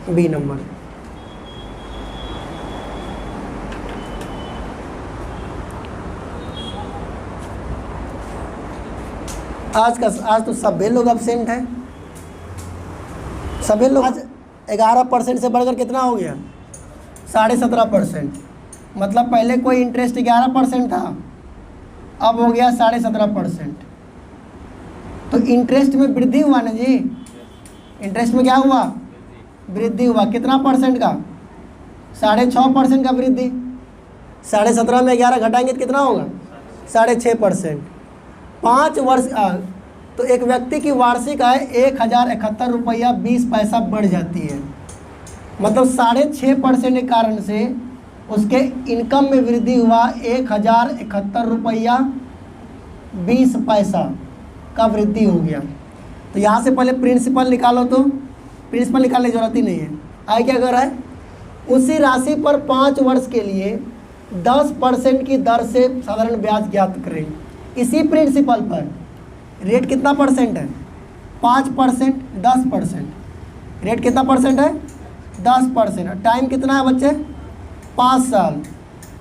S1: बी नंबर। आज तो सभी लोग अब्सेंट हैं। सभी लोग। आज 11% से बढ़कर कितना हो गया? 17.5%। मतलब पहले कोई इंटरेस्ट 11% था, अब हो गया 17.5%। तो इंटरेस्ट में वृद्धि हुआ ना जी। इंटरेस्ट में क्या हुआ? वृद्धि हुआ। कितना परसेंट का? 6.5% का वृद्धि। 17.5 में 11 घटाएंगे तो कितना होगा? 6.5%। 5 वर्ष तो एक व्यक्ति की वार्षिक आय 1071 रुपया 20 पैसा बढ़ जाती है। मतलब 6.5% के कारण से उसके इनकम में वृद्धि हुआ 1071 रुपया 20 पैसा का वृद्धि हो गया। तो यहाँ से पहले प्रिंसिपल निकालो, तो प्रिंसिपल निकालने की जरूरत ही नहीं है। आगे क्या कर रहा है? उसी राशि पर 5 वर्ष के लिए 10% की दर से साधारण ब्याज ज्ञात करें। इसी प्रिंसिपल पर रेट कितना परसेंट है? 5%, 10%। रेट कितना परसेंट है? 10%। टाइम कितना है बच्चे? 5 साल।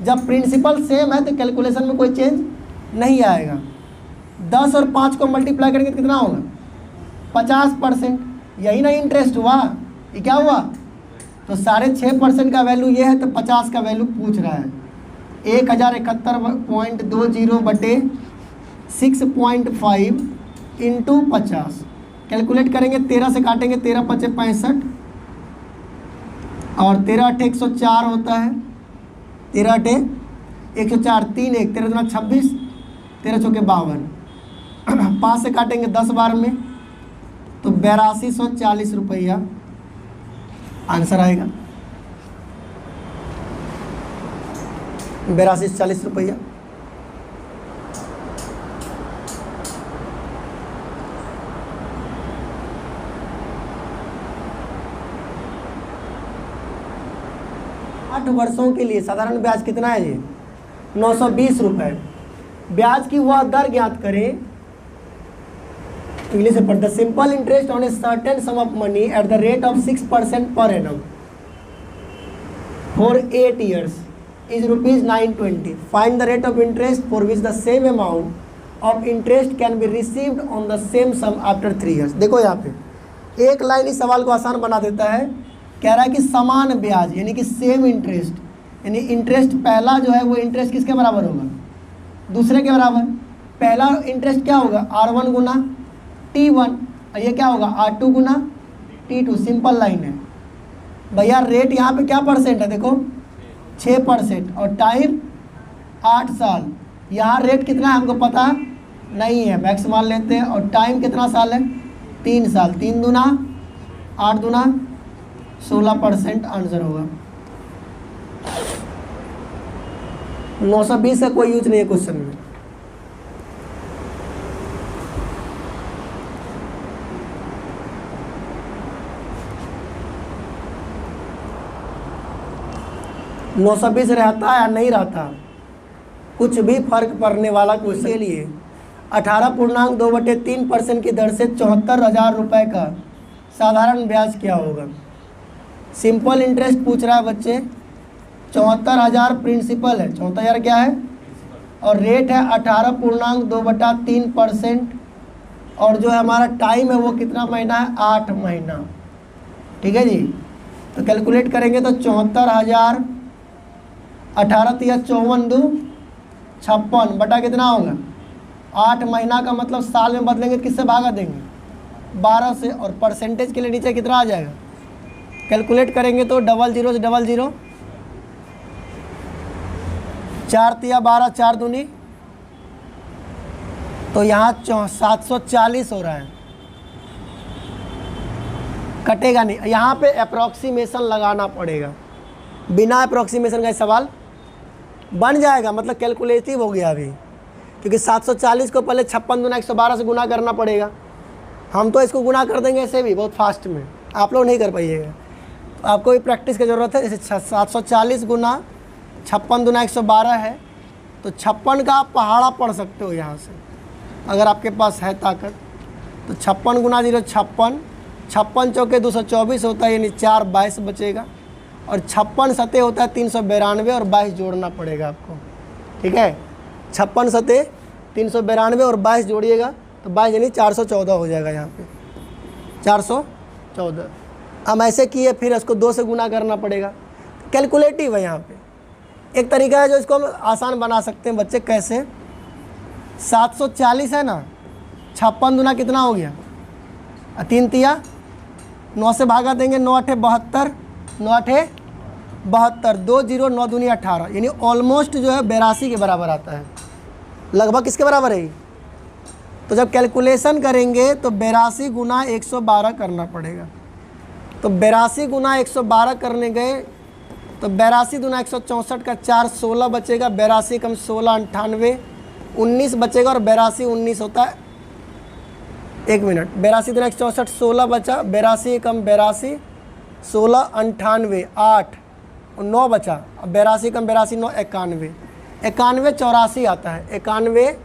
S1: जब प्रिंसिपल सेम है तो कैलकुलेशन में कोई चेंज नहीं आएगा। 10 और 5 को मल्टीप्लाई करेंगे तो कितना होगा? 50%। यही ना इंटरेस्ट हुआ, ये क्या हुआ? तो 6.5% का वैल्यू ये है, तो 50 का वैल्यू पूछ रहा है। 1071.20 बटे 6.5 इंटू 50 कैलकुलेट करेंगे। 13 से काटेंगे, 13 5 65 और 13 8 104 होता है। 13 8 104, 3 1 13 दूना 26, 13 चौके 52। 5 से काटेंगे 10 बार में, तो 8240 रुपया आंसर आएगा। 8240 रुपया। वर्षों के लिए साधारण ब्याज कितना है जी? 920 रुपये। ब्याज की वह दर ज्ञात करें। इंग्लिश में पढ़। The simple interest on a certain sum of money at the rate of 6% per annum for 8 years is ₹920। Find the rate of interest for which the same amount of interest can be received on the same sum after 3 years। देखो यहाँ पे एक line इस सवाल को आसान बना देता है। कह रहा है कि समान ब्याज यानी कि सेम इंटरेस्ट, यानी इंटरेस्ट पहला जो है वो इंटरेस्ट किसके बराबर होगा? दूसरे के बराबर। पहला इंटरेस्ट क्या होगा? R1 गुना T1, और ये क्या होगा? R2 गुना T2। सिंपल लाइन है भैया। रेट यहाँ पे क्या परसेंट है? देखो 6% और टाइम 8 साल। यहाँ रेट कितना है हमको पता नहीं है, मैक्स मान लेते हैं। और टाइम कितना साल है? 3 साल। 3 दूना 8 दूना 16% आंसर होगा। 920 का कोई यूज नहीं है क्वेश्चन में। नौ सौ बीस रहता या नहीं रहता, कुछ भी फर्क पड़ने वाला क्वेश्चन के लिए 18.2/3% की दर से 74,000 रुपये का साधारण ब्याज क्या होगा। सिंपल इंटरेस्ट पूछ रहा है बच्चे, 74,000 प्रिंसिपल है, 74,000 क्या है, और रेट है 18.2/3%, और जो है हमारा टाइम है वो कितना महीना है, 8 महीना। ठीक है जी, तो कैलकुलेट करेंगे तो 74,000 18 तिया 54 2 56 बटा कितना होगा 8 महीना का मतलब साल में बदलेंगे तो किससे भागा देंगे, 12 से, और परसेंटेज के लिए नीचे कितना आ जाएगा, कैलकुलेट करेंगे तो 00 से 00, 4 तिया 12, 4 दूनी, तो यहाँ 740 हो रहा है, कटेगा नहीं। यहाँ पे अप्रॉक्सीमेशन लगाना पड़ेगा, बिना अप्रॉक्सीमेशन का सवाल बन जाएगा, मतलब कैलकुलेटिव हो गया अभी, क्योंकि 740 को पहले 56 दूना 112 से गुना करना पड़ेगा। हम तो इसको गुना कर देंगे ऐसे भी बहुत फास्ट में, आप लोग नहीं कर पाइएगा, तो आपको भी प्रैक्टिस की ज़रूरत है। जैसे 740 गुना 56 दूना 112 है, तो 56 का आप पहाड़ा पढ़ सकते हो यहाँ से, अगर आपके पास है ताकत। तो 56 गुना 0 56, 56 चौके 224 होता है, यानी 4 22 बचेगा, और 56 सतह होता है 392, और 22 जोड़ना पड़ेगा आपको। ठीक है, 56 सतह 392 और 22 जोड़िएगा तो 22 यानी 414 हो जाएगा। यहाँ पे 414 हम ऐसे किए, फिर इसको 2 से गुना करना पड़ेगा, कैलकुलेटिव है। यहाँ पे एक तरीका है जो इसको हम आसान बना सकते हैं बच्चे, कैसे, 740 है ना, 56 दूना कितना हो गया, 3 तिया 9 से भागा देंगे, 9 8 72, 9 8 72, 2 0 9 दूनी 18, यानी ऑलमोस्ट जो है 82 के बराबर आता है, लगभग किसके बराबर है। तो जब कैलकुलेशन करेंगे तो 82 गुना 112 करना पड़ेगा। तो 82 गुना 112 करने गए तो 82 दूना 164 का 4 16 बचेगा, 82 कम 16 98 19 बचेगा, और 82 19 होता है, 1 मिनट, 82 दूना 164 16 बचा, 82 कम 82 16 98 8 और 9 बचा, अब 82 कम 82 9 91 91 84 आता है, 91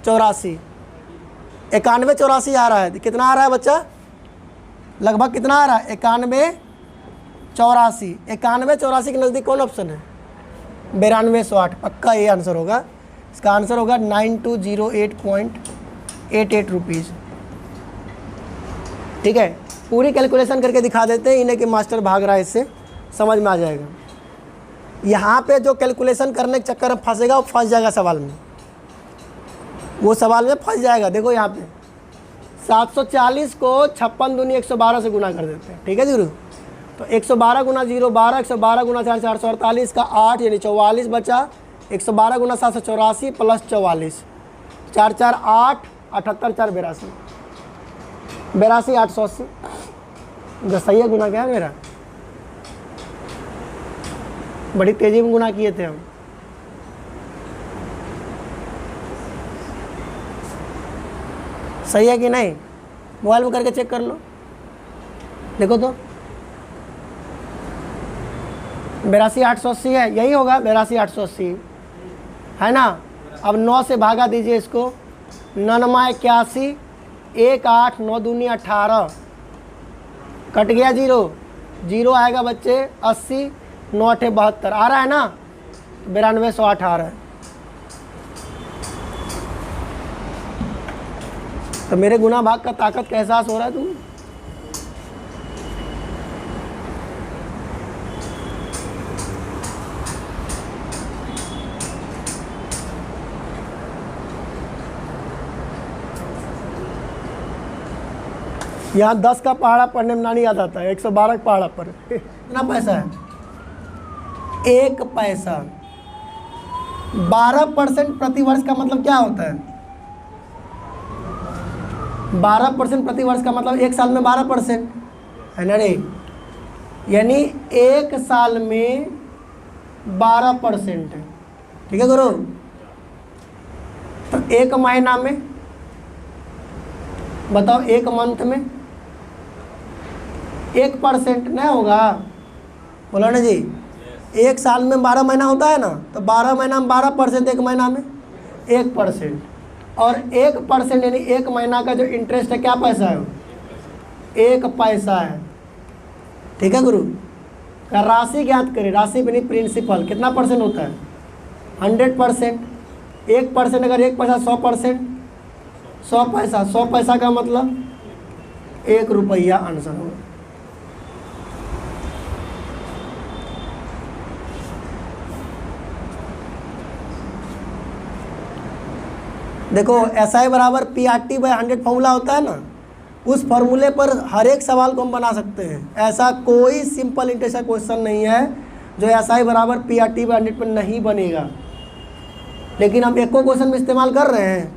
S1: 84 91 84 आ रहा है। कितना आ रहा है बच्चा, लगभग कितना आ रहा है, 91 84, 91 84 के नज़दीक कौन ऑप्शन है, 9208, पक्का ये आंसर होगा। इसका आंसर होगा 9208.88 रुपीज़। ठीक है, पूरी कैलकुलेशन करके दिखा देते हैं इन्हें कि मास्टर भाग रहा है, इससे समझ में आ जाएगा। यहाँ पे जो कैलकुलेशन करने के चक्कर में फंसेगा वो फंस जाएगा सवाल में, वो सवाल में फंस जाएगा। देखो यहाँ पे 740 को 56 दूनी 112 से गुना कर देते हैं। ठीक है जी गुरु, तो 112 गुना 0 12, 112 गुना 4 448 का 8 यानी 44 बचा, 112 गुना 784 प्लस 44 4 4 8 78 4 82 82 880, जो सही है गुना क्या है मेरा, बड़ी तेजी में गुना किए थे हम। सही है कि नहीं, मोबाइल में करके चेक कर लो, देखो तो 82 880 है, यही होगा 82 880 है ना। अब 9 से भागा दीजिए इसको, 9 9 81 1 8 9 दूनी 18, कट गया 0 0 आएगा बच्चे 80, 9 8 72 आ रहा है ना, 9208 आ रहा है। तो मेरे गुना भाग का ताकत का एहसास हो रहा है तुम्हें। यहाँ 10 का पहाड़ा पढ़ने में ना नहीं याद आता है, 112 का पहाड़ा पर कितना पैसा है, 1 पैसा। 12% प्रति वर्ष का मतलब क्या होता है, 12% प्रति वर्ष का मतलब 1 साल में 12% है ना रे। यानी 1 साल में 12% है। ठीक है गुरु। तो 1 महीना में बताओ, 1 मंथ में 1% नहीं होगा, बोला ना जी। 1 साल में 12 महीना होता है ना, तो 12 महीना में 12%, 1 महीना में 1%। और 1% यानी 1 महीना का जो इंटरेस्ट है क्या पैसा है, 1 पैसा है। ठीक है गुरु। का राशि ज्ञात करें, राशि बनी प्रिंसिपल, कितना परसेंट होता है, 100%। 1% अगर 1 पैसा 100%, 100 पैसा, 100 पैसा का मतलब 1 रुपया आंसर होगा। देखो SI बराबर PRT/100 फॉर्मूला होता है ना, उस फॉर्मूले पर हर एक सवाल को हम बना सकते हैं। ऐसा कोई सिंपल इंटरेस्ट का क्वेश्चन नहीं है जो SI बराबर PRT/100 पर नहीं बनेगा। लेकिन हम एको क्वेश्चन में इस्तेमाल कर रहे हैं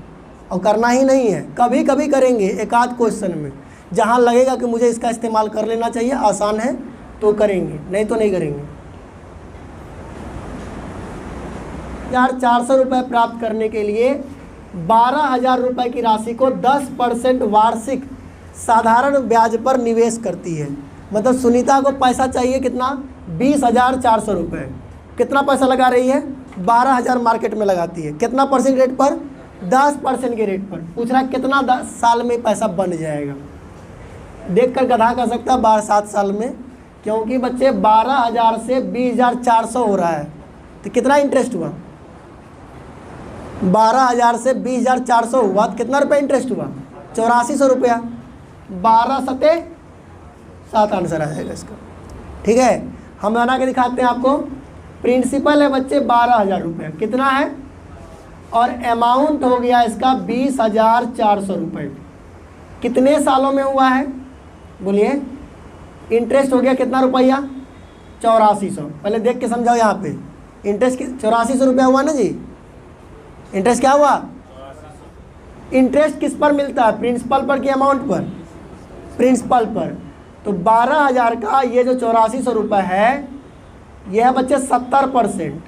S1: और करना ही नहीं है, कभी कभी करेंगे एक आध क्वेश्चन में, जहाँ लगेगा कि मुझे इसका इस्तेमाल कर लेना चाहिए, आसान है तो करेंगे, नहीं तो नहीं करेंगे। यार 400 रुपये प्राप्त करने के लिए 12,000 रुपये की राशि को 10% वार्षिक साधारण ब्याज पर निवेश करती है। मतलब सुनीता को पैसा चाहिए कितना, 20,400 रुपये। कितना पैसा लगा रही है, 12,000 मार्केट में लगाती है। कितना परसेंट रेट पर, 10% के रेट पर। पूछ रहा है कितना 10 साल में पैसा बन जाएगा। देख कर गधा कर सकता है 7 साल में, क्योंकि बच्चे 12,000 से 20,400 हो रहा है, तो कितना इंटरेस्ट हुआ, 12,000 से 20,400 हुआ तो कितना रुपये इंटरेस्ट हुआ, 8400 रुपया। 12 सते 7 आंसर आ जाएगा इसका। ठीक है, हम बना के दिखाते हैं आपको। प्रिंसिपल है बच्चे 12,000 रुपये, कितना है, और अमाउंट हो गया इसका 20,400 रुपये। कितने सालों में हुआ है बोलिए, इंटरेस्ट हो गया कितना रुपया, 8400। पहले देख के समझाओ, यहाँ पे इंटरेस्ट 8400 रुपया हुआ ना जी। इंटरेस्ट क्या हुआ, इंटरेस्ट किस पर मिलता है, प्रिंसिपल पर कि अमाउंट पर, प्रिंसिपल पर। तो 12,000 का ये जो 8400 रुपये है, यह है बच्चे 70%।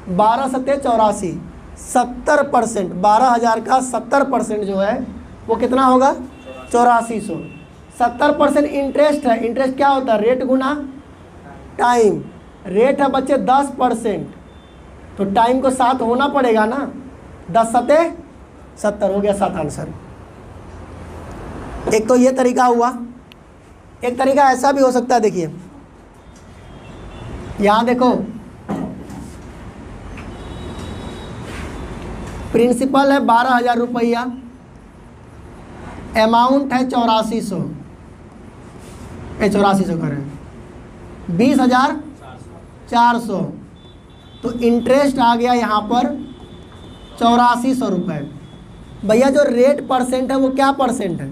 S1: 12 सत्ते 84, 70%। 12,000 का 70% जो है वो कितना होगा, 8400। 70% इंटरेस्ट है। इंटरेस्ट क्या होता है, रेट गुना टाइम। रेट है बच्चे 10%, तो टाइम को 7 होना पड़ेगा ना, 10 सत्ते 70 हो गया, 7 आंसर। एक तो ये तरीका हुआ। एक तरीका ऐसा भी हो सकता है, देखिए यहाँ देखो, प्रिंसिपल है 12,000 रुपया, अमाउंट है 8400, 8400 करें 20,400, तो इंटरेस्ट आ गया यहाँ पर 8400 रुपये। भैया जो रेट परसेंट है वो क्या परसेंट है,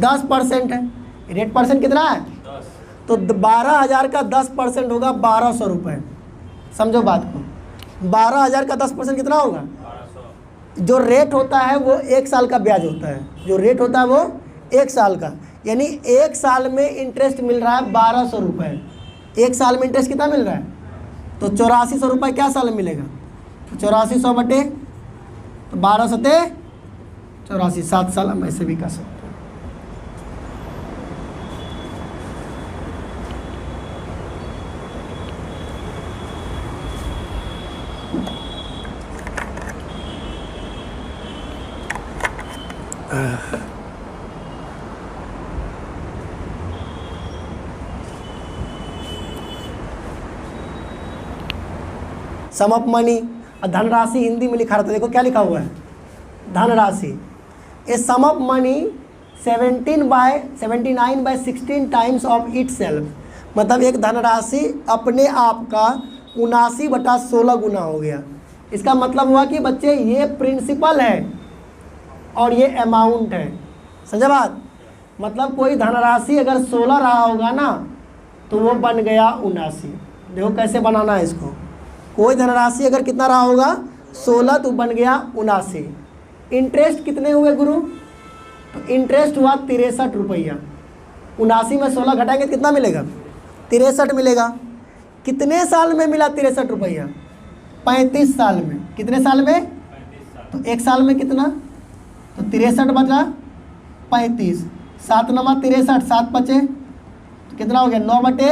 S1: 10% है। रेट परसेंट कितना है, 10। तो 12,000 का 10% होगा 1,200 रुपये। समझो बात को, 12,000 का 10% कितना होगा, 1200। जो रेट होता है वो 1 साल का ब्याज होता है, जो रेट होता है वो 1 साल का, यानी 1 साल में इंटरेस्ट मिल रहा है 1,200 रुपये। 1 साल में इंटरेस्ट कितना मिल रहा है, तो 8400 रुपये क्या साल में मिलेगा, तो 8400 बटे तो 12 सत्ते 84, 7 साल हम ऐसे भी कर सकते हैं। सम ऑफ मनी, धनराशि हिंदी में लिखा रहता है, देखो क्या लिखा हुआ है, धनराशि। A sum of money 79/16 times of itself. मतलब एक धनराशि अपने आप का 79/16 गुना हो गया। इसका मतलब हुआ कि बच्चे ये प्रिंसिपल है और ये अमाउंट है। समझा बात, मतलब कोई धनराशि अगर 16 रहा होगा ना, तो वो बन गया 79। देखो कैसे बनाना है इसको। कोई धनराशि अगर कितना रहा होगा 16, तो बन गया 79। इंटरेस्ट कितने हुए गुरु, तो इंटरेस्ट हुआ 63 रुपया। 79 में 16 घटाएंगे तो कितना मिलेगा? 63 मिलेगा। कितने साल में मिला 63 रुपया? 35 साल में। कितने साल में? तो एक साल में कितना? तो 63 बचा 35, 7 9 63, 7 बचे तो कितना हो गया? 9 बटे,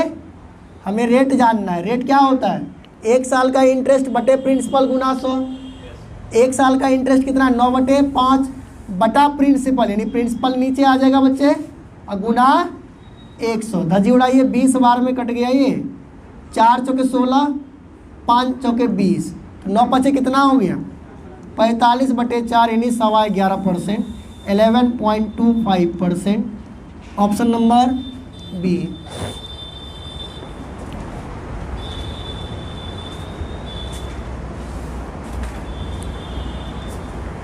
S1: हमें रेट जानना है। रेट क्या होता है? एक साल का इंटरेस्ट बटे प्रिंसिपल गुना 100। एक साल का इंटरेस्ट कितना? 9 बटे 5 बटा प्रिंसिपल, यानी प्रिंसिपल नीचे आ जाएगा बच्चे, और गुना 100। धजी उड़ाइए, 20 बार में कट गया ये। 4 चौके 16, 5 चौके 20, तो 9 पचे कितना हो गया? 45 बटे 4 यानी 11.25%, 11.25%। Option number B.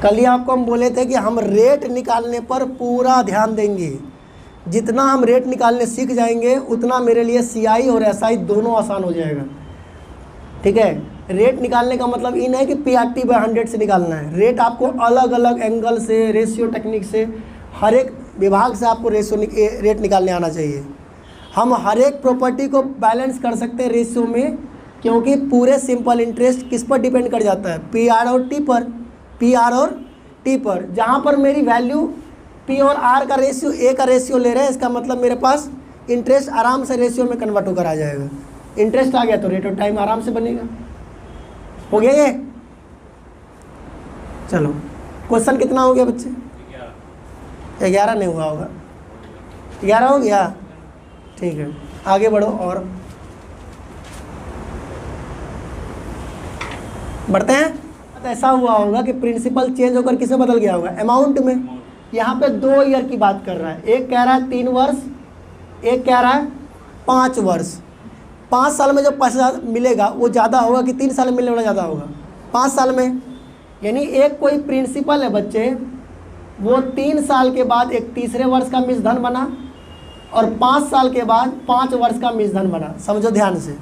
S1: कल ही आपको हम बोले थे कि हम रेट निकालने पर पूरा ध्यान देंगे। जितना हम रेट निकालने सीख जाएंगे उतना मेरे लिए सीआई और एसआई दोनों आसान हो जाएगा। ठीक है, रेट निकालने का मतलब ये नहीं कि पीआरटी बाय 100 से निकालना है। रेट आपको अलग अलग एंगल से, रेशियो टेक्निक से, हर एक विभाग से आपको रेट निकालने आना चाहिए। हम हर एक प्रॉपर्टी को बैलेंस कर सकते हैं रेशियो में, क्योंकि पूरे सिंपल इंटरेस्ट किस पर डिपेंड कर जाता है? पीआर और टी पर। पीआर और टी पर, जहाँ पर मेरी वैल्यू पी और आर का रेशियो ए का रेशियो ले रहे हैं, इसका मतलब मेरे पास इंटरेस्ट आराम से रेशियो में कन्वर्ट होकर आ जाएगा। इंटरेस्ट आ गया तो रेट ऑफ टाइम आराम से बनेगा। हो गया ये? चलो, क्वेश्चन कितना हो गया बच्चे? 11 नहीं हुआ होगा? 11 हो गया? ठीक है, आगे बढ़ो और बढ़ते हैं। ऐसा हुआ होगा कि प्रिंसिपल चेंज होकर किसे बदल गया होगा? अमाउंट में। यहाँ पे 2 ईयर की बात कर रहा है। एक कह रहा है 3 वर्ष, एक कह रहा है 5 वर्ष। 5 साल में जो पैसा मिलेगा वो ज़्यादा होगा कि 3 साल में मिलने वाला ज़्यादा होगा? 5 साल में। यानी एक कोई प्रिंसिपल है बच्चे, वो 3 साल के बाद एक तीसरे वर्ष का मिश्रधन बना, और 5 साल के बाद 5 वर्ष का मिश्रधन बना। समझो ध्यान से,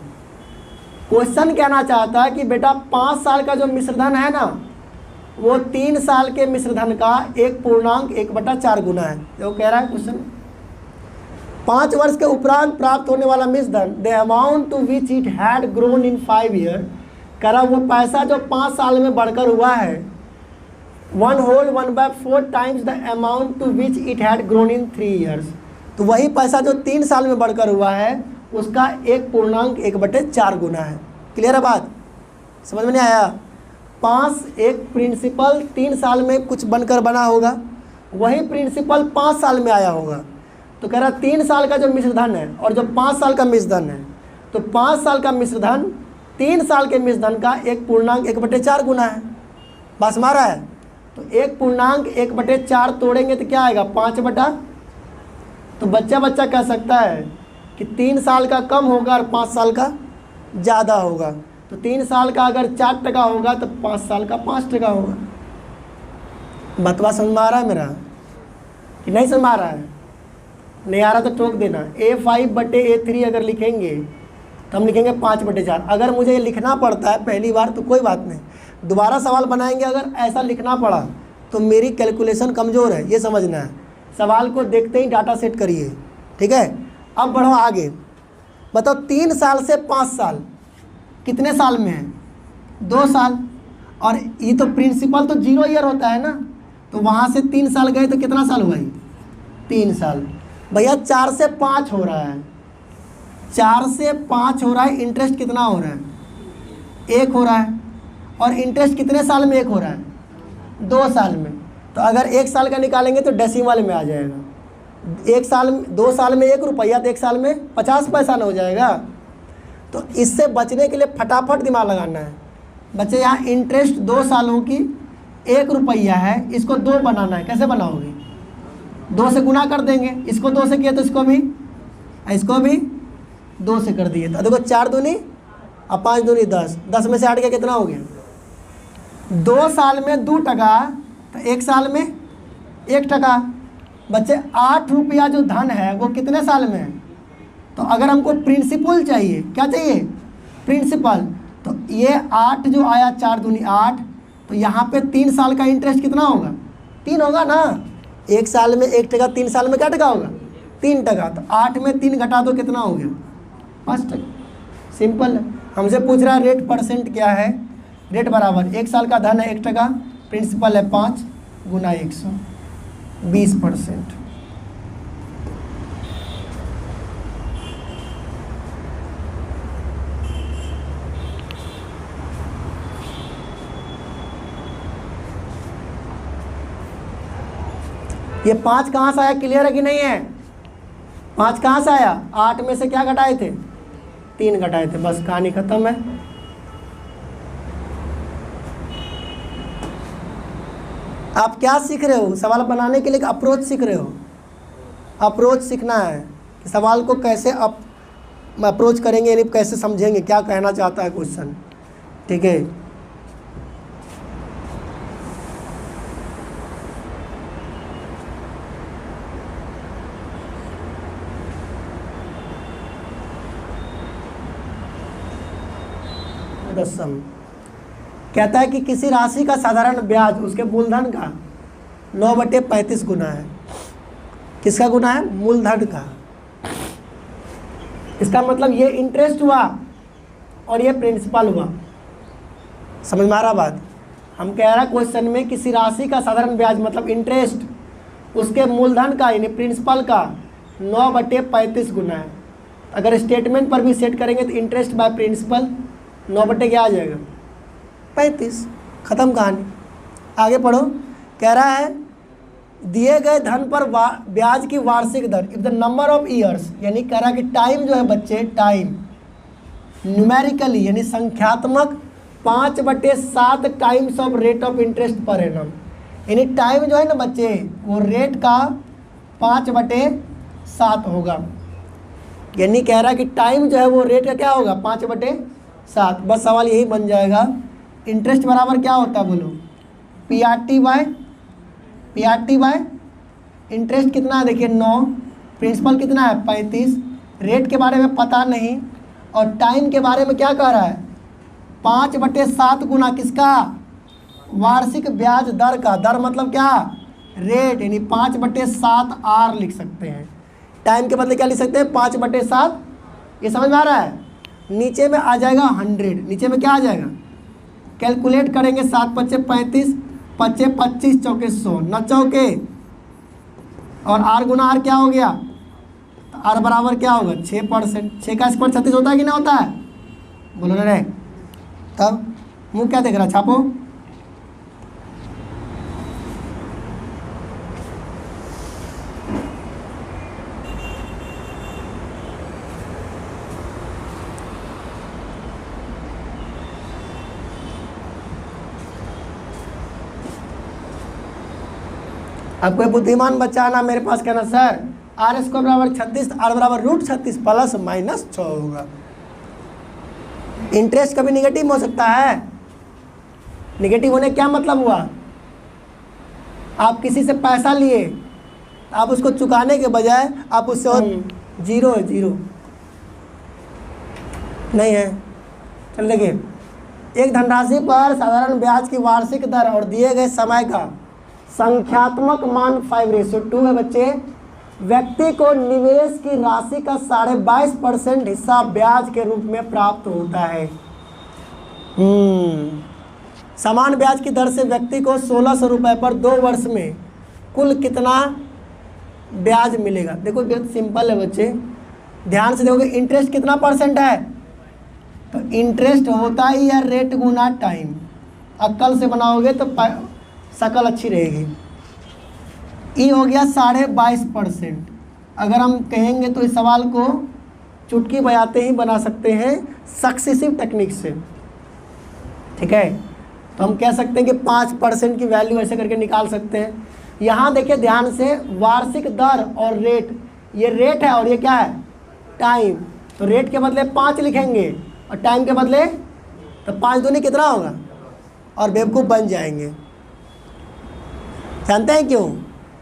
S1: क्वेश्चन कहना चाहता है कि बेटा 5 साल का जो मिश्रधन है ना, वो 3 साल के मिश्रधन का 1.1/4 गुना है। जो कह रहा है क्वेश्चन, 5 वर्ष के उपरांत प्राप्त होने वाला मिश्रधन, the amount to which it had grown in 5 year, कह रहा वो पैसा जो 5 साल में बढ़कर हुआ है, 1/4 times the amount to which it had grown in 3 years. तो वही पैसा जो 3 साल में बढ़कर हुआ है उसका 1.1/4 गुना है। क्लियर है बात? समझ में नहीं आया? 5 एक प्रिंसिपल 3 साल में कुछ बनकर बना होगा, वही प्रिंसिपल 5 साल में आया होगा। तो कह रहा 3 साल का जो मिश्रधन है और जो 5 साल का मिश्रधन है, तो 5 साल का मिश्रधन 3 साल के मिश्रधन का 1.1/4 गुना है। बस मारा है? तो 1.1/4 तोड़ेंगे तो क्या आएगा? 5 तो बच्चा कह सकता है कि 3 साल का कम होगा और 5 साल का ज़्यादा होगा। तो 3 साल का अगर 4% होगा तो 5 साल का 5% होगा। बतवा समझ में आ रहा है मेरा कि नहीं समझ में आ रहा है? नहीं आ रहा तो टोक देना। A5/A3 अगर लिखेंगे तो हम लिखेंगे 5/4। अगर मुझे ये लिखना पड़ता है पहली बार तो कोई बात नहीं, दोबारा सवाल बनाएंगे अगर ऐसा लिखना पड़ा तो मेरी कैलकुलेशन कमज़ोर है, ये समझना है। सवाल को देखते ही डाटा सेट करिए, ठीक है? अब बढ़ो आगे, बताओ 3 साल से 5 साल कितने साल में है? 2 साल। और ये तो प्रिंसिपल तो 0 ईयर होता है ना, तो वहाँ से 3 साल गए तो कितना साल हुआ? 3 साल। भैया 4 से 5 हो रहा है, 4 से 5 हो रहा है। इंटरेस्ट कितना हो रहा है? 1 हो रहा है। और इंटरेस्ट कितने साल में 1 हो रहा है? 2 साल में। तो अगर 1 साल का निकालेंगे तो डेसिमल में आ जाएगा। 1 साल में 2 साल में 1 रुपया, तो 1 साल में 50 पैसा न हो जाएगा। तो इससे बचने के लिए फटाफट दिमाग लगाना है बच्चे। यहाँ इंटरेस्ट 2 सालों की 1 रुपया है, इसको 2 बनाना है। कैसे बनाओगे? 2 से गुना कर देंगे। इसको 2 से किया तो इसको भी 2 से कर दिए। तो देखो 4 दूनी और 5 दूनी 10, 10 में से 8 गया कितना हो गया? 2 साल में 2%, तो 1 साल में 1%। बच्चे 8 रुपया जो धन है वो कितने साल में है? तो अगर हमको प्रिंसिपल चाहिए, क्या चाहिए? प्रिंसिपल। तो ये 8 जो आया, 4 दूनी 8, तो यहाँ पे 3 साल का इंटरेस्ट कितना होगा? 3 होगा ना। 1 साल में 1%, 3 साल में क्या टका होगा? 3%। तो 8 में 3 घटा दो कितना हो गया? 5%। सिंपल है। हमसे पूछ रहा है रेट परसेंट क्या है। रेट बराबर 1 साल का धन है 1%, प्रिंसिपल है 5 गुना 100, 20%। ये 5 कहाँ से आया? क्लियर है कि नहीं है? 5 कहाँ से आया? 8 में से क्या घटाए थे? 3 घटाए थे। बस कहानी खत्म है। आप क्या सीख रहे हो? सवाल बनाने के लिए अप्रोच सीख रहे हो। अप्रोच सीखना है कि सवाल को कैसे अप्रोच करेंगे, यानी कैसे समझेंगे क्या कहना चाहता है क्वेश्चन। ठीक है। कहता है कि किसी राशि का साधारण ब्याज उसके मूलधन का 9/35 गुना है। किसका गुना है? मूलधन का। इसका मतलब ये इंटरेस्ट हुआ और ये प्रिंसिपल हुआ। समझ में आ रहा बात? हम कह रहा क्वेश्चन में किसी राशि का साधारण ब्याज मतलब इंटरेस्ट उसके मूलधन का यानी प्रिंसिपल का 9/35 गुना है। अगर स्टेटमेंट पर भी सेट करेंगे तो इंटरेस्ट बाय प्रिंसिपल 9 क्या आ जाएगा? 35। ख़त्म कहानी। आगे पढ़ो। कह रहा है दिए गए धन पर ब्याज की वार्षिक दर if the number of years, यानी कह रहा है कि टाइम जो है बच्चे, टाइम न्यूमेरिकली यानी संख्यात्मक 5/7 times of rate of interest per annum, यानी टाइम जो है ना बच्चे वो रेट का 5/7 होगा। यानी कह रहा है कि टाइम जो है वो रेट का क्या होगा? 5/7। बस सवाल यही बन जाएगा। इंटरेस्ट बराबर क्या होता है बोलो? PRT बाय इंटरेस्ट कितना है? देखिए 9, प्रिंसिपल कितना है? 35। रेट के बारे में पता नहीं और टाइम के बारे में क्या कह रहा है? 5/7 गुना किसका? वार्षिक ब्याज दर का। दर मतलब क्या? रेट, यानी 5/7 R लिख सकते हैं। टाइम के बदले क्या लिख सकते हैं? 5/7। ये समझ में आ रहा है? नीचे में आ जाएगा 100। नीचे में क्या आ जाएगा? कैलकुलेट करेंगे 7×5 35, 5×5 25, 4×4 100, 9 चौके और R गुना R क्या हो गया? तो R बराबर क्या होगा? 6%। 6 का स्क्वायर 36 होता है कि नहीं होता है? बोलो ना रे। तब मुँह क्या देख रहा? छापो। अब कोई बुद्धिमान बच्चा ना मेरे पास कहना सर R² बराबर 36, R बराबर √36 प्लस माइनस 6 होगा। इंटरेस्ट कभी निगेटिव हो सकता है? निगेटिव होने क्या मतलब हुआ? आप किसी से पैसा लिए, आप उसको चुकाने के बजाय आप उससे और जीरो है, जीरो नहीं है। चल देखिए, एक धनराशि पर साधारण ब्याज की वार्षिक दर और दिए गए समय का संख्यात्मक मान 5:2 है बच्चे। व्यक्ति को निवेश की राशि का 22.5% हिस्सा ब्याज के रूप में प्राप्त होता है। समान ब्याज की दर से व्यक्ति को 1600 रुपये पर 2 वर्ष में कुल कितना ब्याज मिलेगा? देखो बहुत सिंपल है बच्चे, ध्यान से देखोगे। इंटरेस्ट कितना % है? तो इंटरेस्ट होता ही है रेट गुना टाइम। अक्ल से बनाओगे तो शकल अच्छी रहेगी। ई हो गया 22.5%। अगर हम कहेंगे तो इस सवाल को चुटकी बजाते ही बना सकते हैं सक्सेसिव टेक्निक से। ठीक है, तो हम कह सकते हैं कि 5% की वैल्यू ऐसे करके निकाल सकते हैं। यहाँ देखिए ध्यान से, वार्षिक दर और रेट, ये रेट है और ये क्या है? टाइम। तो रेट के बदले 5 लिखेंगे और टाइम के बदले तो 5 दूनी कितना होगा? और बेवकूफ़ बन जाएंगे। जानते हैं क्यों?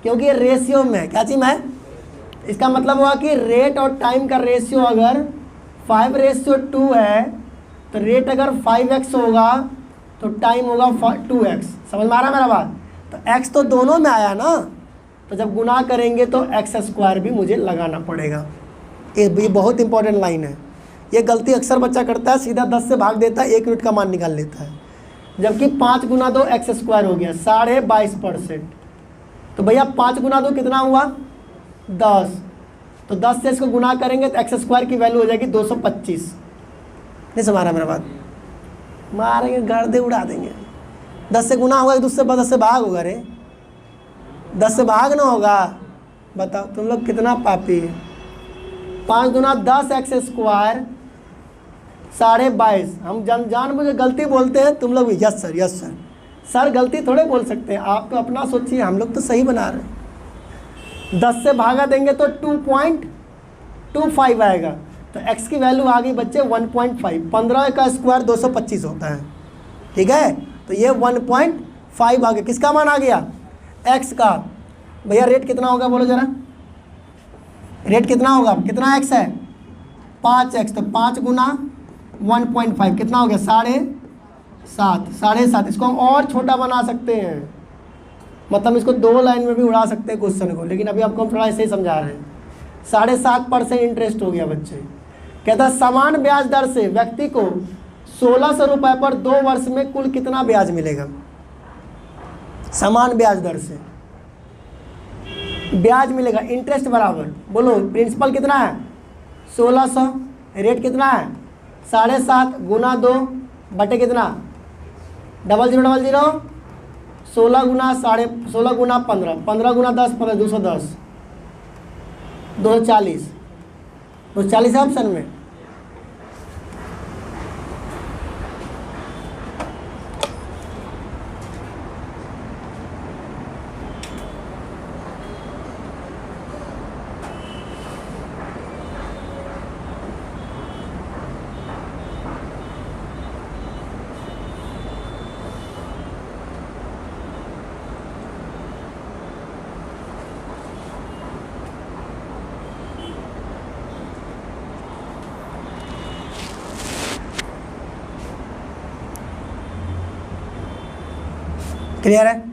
S1: क्योंकि ये रेशियो में है। क्या चीज़ में है? इसका मतलब हुआ कि रेट और टाइम का रेशियो अगर 5:2 है तो रेट अगर 5x होगा तो टाइम होगा 2x। समझ में आ रहा है मेरा बात? तो x तो दोनों में आया ना, तो जब गुना करेंगे तो एक्स स्क्वायर भी मुझे लगाना पड़ेगा। ये बहुत इंपॉर्टेंट लाइन है। ये गलती अक्सर बच्चा करता है, सीधा 10 से भाग देता है, 1 यूनिट का मान निकाल लेता है। जबकि 5 गुना 2 एक्स स्क्वायर हो गया 22.5%। तो भैया 5 गुना 2 कितना हुआ 10, तो 10 से इसको गुना करेंगे तो एक्स स्क्वायर की वैल्यू हो जाएगी 225। नहीं समझ रहा मेरा बात? मारेंगे गर्दे उड़ा देंगे। 10 से गुना होगा, एक दूसरे 10 से भाग होगा। रे 10 से भाग ना होगा, बताओ तुम लोग कितना पापी है। 5 गुना 10 एक्स स्क्वायर 22.5। हम जान मुझे गलती बोलते हैं, तुम लोग भी yes sir yes sir. Sir गलती थोड़े बोल सकते हैं, आप तो अपना सोचिए, हम लोग तो सही बना रहे हैं। 10 से भागा देंगे तो 2.25 आएगा, तो x की वैल्यू आ गई बच्चे 1.5। 15 का स्क्वायर 225 होता है, ठीक है। तो ये 1.5 आ गया। किसका मान आ गया? x का। भैया रेट कितना होगा बोलो जरा, रेट कितना होगा? कितना x है? 5x। तो 5 गुना 1.5 कितना हो गया? 7.5। इसको हम और छोटा बना सकते हैं, मतलब इसको 2 लाइन में भी उड़ा सकते हैं क्वेश्चन को, लेकिन अभी आपको हम थोड़ा ऐसे ही समझा रहे हैं। 7.5% इंटरेस्ट हो गया बच्चे। कहता है समान ब्याज दर से व्यक्ति को 1600 रुपये पर 2 वर्ष में कुल कितना ब्याज मिलेगा? समान ब्याज दर से ब्याज मिलेगा, इंटरेस्ट बराबर। बोलो प्रिंसिपल कितना है? 1600। रेट कितना है? 7.5 गुना 2 बटे कितना? 0000। 16 गुना 15, 15 गुना 10 15, 210, 240। 240 है ऑप्शन में। क्लियर है?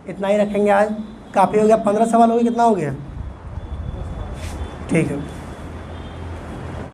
S1: इतना ही रखेंगे आज, काफ़ी हो गया। 15 सवाल हो गए, कितना हो गया? ठीक है।